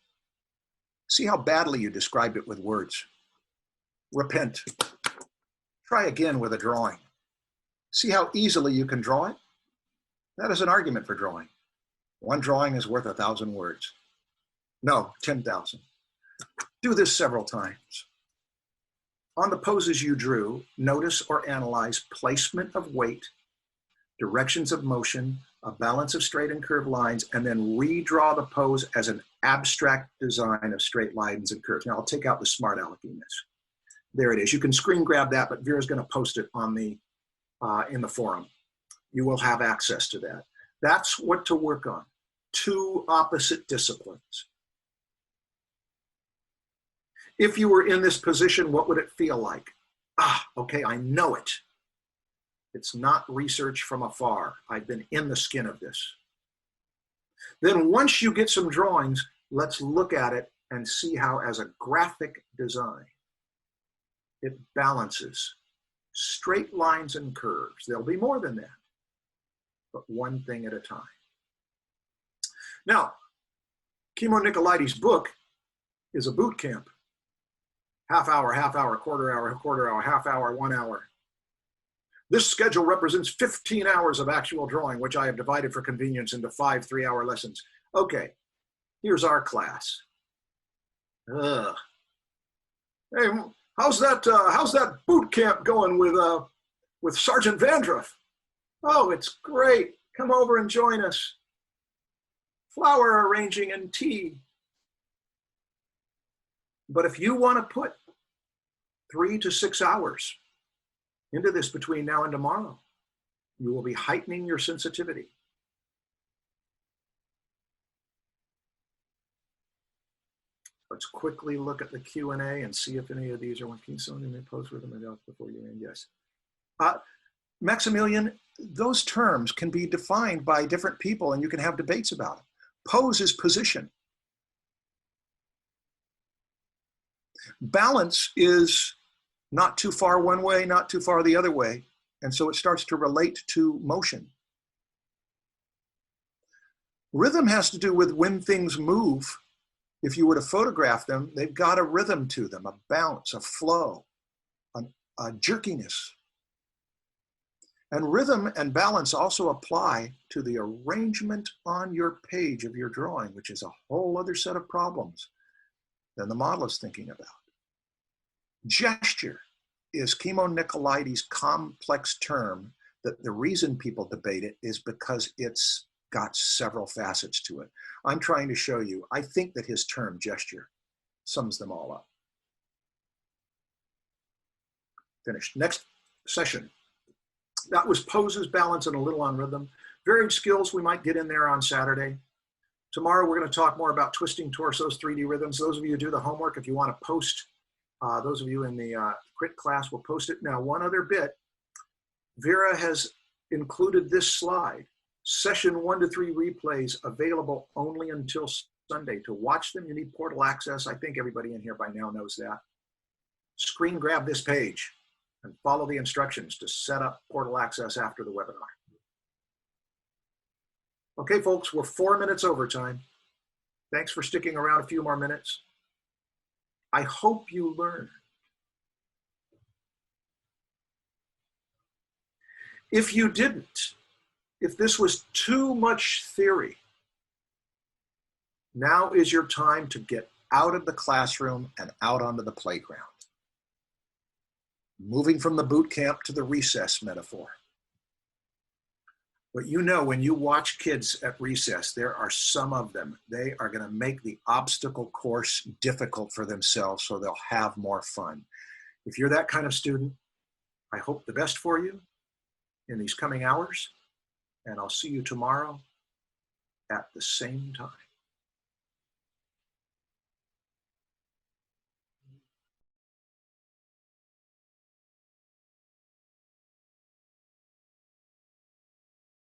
See how badly you described it with words. Repent. Try again with a drawing. See how easily you can draw it? That is an argument for drawing. One drawing is worth 1,000 words. No, 10,000. Do this several times. On the poses you drew, notice or analyze placement of weight, directions of motion, a balance of straight and curved lines, and then redraw the pose as an abstract design of straight lines and curves. Now I'll take out the smart aleckiness. There it is. You can screen grab that, but Vera's going to post it on the in the forum. You will have access to that. That's what to work on. Two opposite disciplines. If you were in this position, what would it feel like? Okay, I know it. It's not research from afar. I've been in the skin of this. Then once you get some drawings, let's look at it and see how, as a graphic design, it balances straight lines and curves. There'll be more than that, but one thing at a time. Now, Kimmo Nicolaides' book is a boot camp. Half hour, quarter hour, half hour, 1 hour. This schedule represents 15 hours of actual drawing, which I have divided for convenience into 5 3-hour lessons. Okay, here's our class. Hey, how's that boot camp going with Sergeant Vandruff? Oh, it's great. Come over and join us. Flower arranging and tea. But if you want to put 3 to 6 hours into this between now and tomorrow, you will be heightening your sensitivity. Let's quickly look at the Q&A and see if any of these are one. Can someone may pose with them before you end? Yes. Maximilian, those terms can be defined by different people and you can have debates about it. Pose is position. Balance is not too far one way, not too far the other way. And so it starts to relate to motion. Rhythm has to do with when things move. If you were to photograph them, they've got a rhythm to them, a bounce, a flow, a jerkiness. And rhythm and balance also apply to the arrangement on your page of your drawing, which is a whole other set of problems than the model is thinking about. Gesture is Kimmo Nicolaides' complex term that the reason people debate it is because it's got several facets to it. I'm trying to show you, I think that his term gesture sums them all up. Finished. Next session. That was poses, balance, and a little on rhythm. Varied skills we might get in there on Saturday. Tomorrow we're going to talk more about twisting torsos, 3D rhythms. Those of you who do the homework, if you want to post, those of you in the crit class will post it. Now, one other bit, Vera has included this slide. Session 1 to 3 replays available only until Sunday. To watch them, you need portal access. I think everybody in here by now knows that. Screen grab this page and follow the instructions to set up portal access after the webinar. Okay, folks, we're 4 minutes overtime. Thanks for sticking around a few more minutes. I hope you learned. If you didn't, if this was too much theory, now is your time to get out of the classroom and out onto the playground. Moving from the boot camp to the recess metaphor. But you know, when you watch kids at recess, there are some of them, they are going to make the obstacle course difficult for themselves so they'll have more fun. If you're that kind of student, I hope the best for you in these coming hours, and I'll see you tomorrow at the same time.